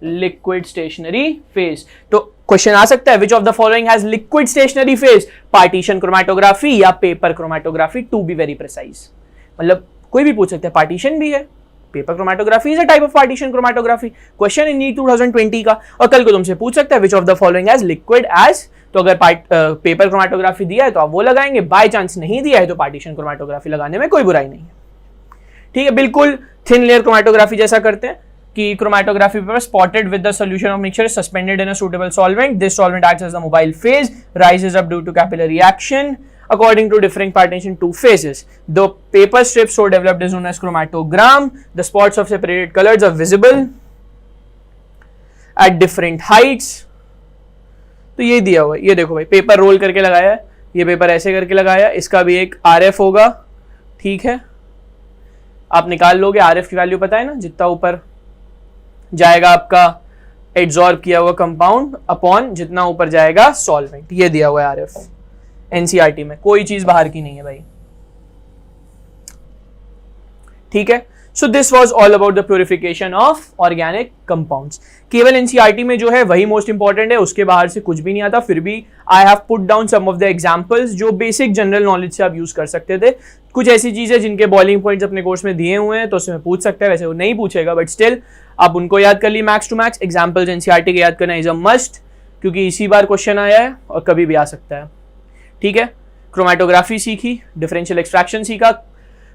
liquid stationary phase. तो क्वेश्चन आ सकता है, which of the following has liquid stationary phase, partition chromatography या paper chromatography, to be very precise. मतलब कोई भी पूछ सकता है, पार्टीशन भी है, paper chromatography is a type of partition chromatography. Question in NEET 2020 का। और कल को तुमसे पूछ सकता है, which of the following has liquid as, तो अगर पेपर क्रोमैटोग्राफी दिया है तो आप वो लगाएंगे, बाय चांस नहीं दिया है तो पार्टीशन क्रोमैटोग्राफी लगाने में कोई बुराई नहीं है। ठीक है, बिल्कुल थिन लेयर क्रोमैटोग्राफी जैसा करते हैं कि chromatography paper spotted with the solution of mixture is suspended in a suitable solvent. This solvent acts as the mobile phase, rises up due to capillary action according to differing partition two phases. The paper strips so developed is known as chromatogram. The spots of separated colors are visible at different heights. तो ये दिया हुआ है, ये देखो भाई, paper roll करके लगाया है, ये पेपर ऐसे करके लगाया, इसका भी एक RF होगा। ठीक है, आप निकाल लोगे, RF की वैल्यू पता है ना, जितना ऊपर जाएगा आपका एब्जॉर्ब किया हुआ कंपाउंड अपॉन जितना ऊपर जाएगा सॉल्वेंट, ये दिया हुआ है RF एनसीईआरटी में, कोई चीज बाहर की नहीं है भाई। ठीक है, so this was all about the purification of organic compounds. केवल एनसीईआरटी में जो है वही मोस्ट इंपॉर्टेंट है, उसके बाहर से कुछ भी नहीं आता। फिर भी I have put down some of the examples जो बेसिक जनरल नॉलेज से आप यूज कर सकते थे। कुछ ऐसी चीजें जिनके बॉइलिंग पॉइंट्स अपने कोर्स में दिए हुए हैं तो उसमें पूछ सकते हैं, वैसे वो नहीं पूछेगा, बट स्टिल आप उनको याद कर ली max to max. Examples NCERT के याद करना इज अ मस्ट, क्योंकि इसी बार क्वेश्चन आया है और कभी भी आ सकता है। ठीक है, क्रोमैटोग्राफी सीखी, डिफरेंशियल एक्सट्रैक्शन सीखा।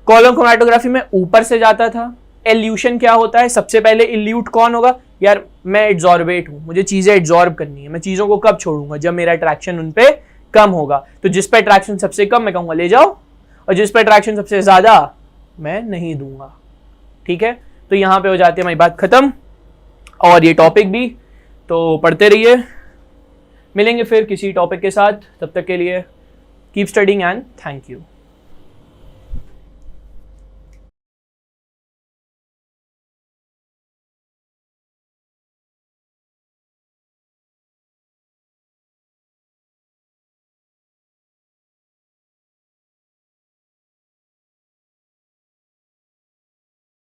कॉलम क्रोमैटोग्राफी में ऊपर से जाता था। इल्यूशन क्या होता है, सबसे पहले इल्यूट कौन होगा, यार मैं एड्जॉर्बेट हूं, मुझे चीजें एड्जॉर्ब करनी है, मैं चीजों को कब छोड़ूंगा, जब मेरा अट्रैक्शन उन पे कम होगा। तो जिस पे अट्रैक्शन सबसे कम मैं कहूंगा ले जाओ, और जिस पे अट्रैक्शन सबसे ज्यादा मैं नहीं दूंगा। ठीक है, तो यहां पे हो जाती है हमारी बात खत्म, और ये टॉपिक भी। तो पढ़ते रहिए, मिलेंगे फिर किसी टॉपिक के साथ, तब तक के लिए keep studying and thank you.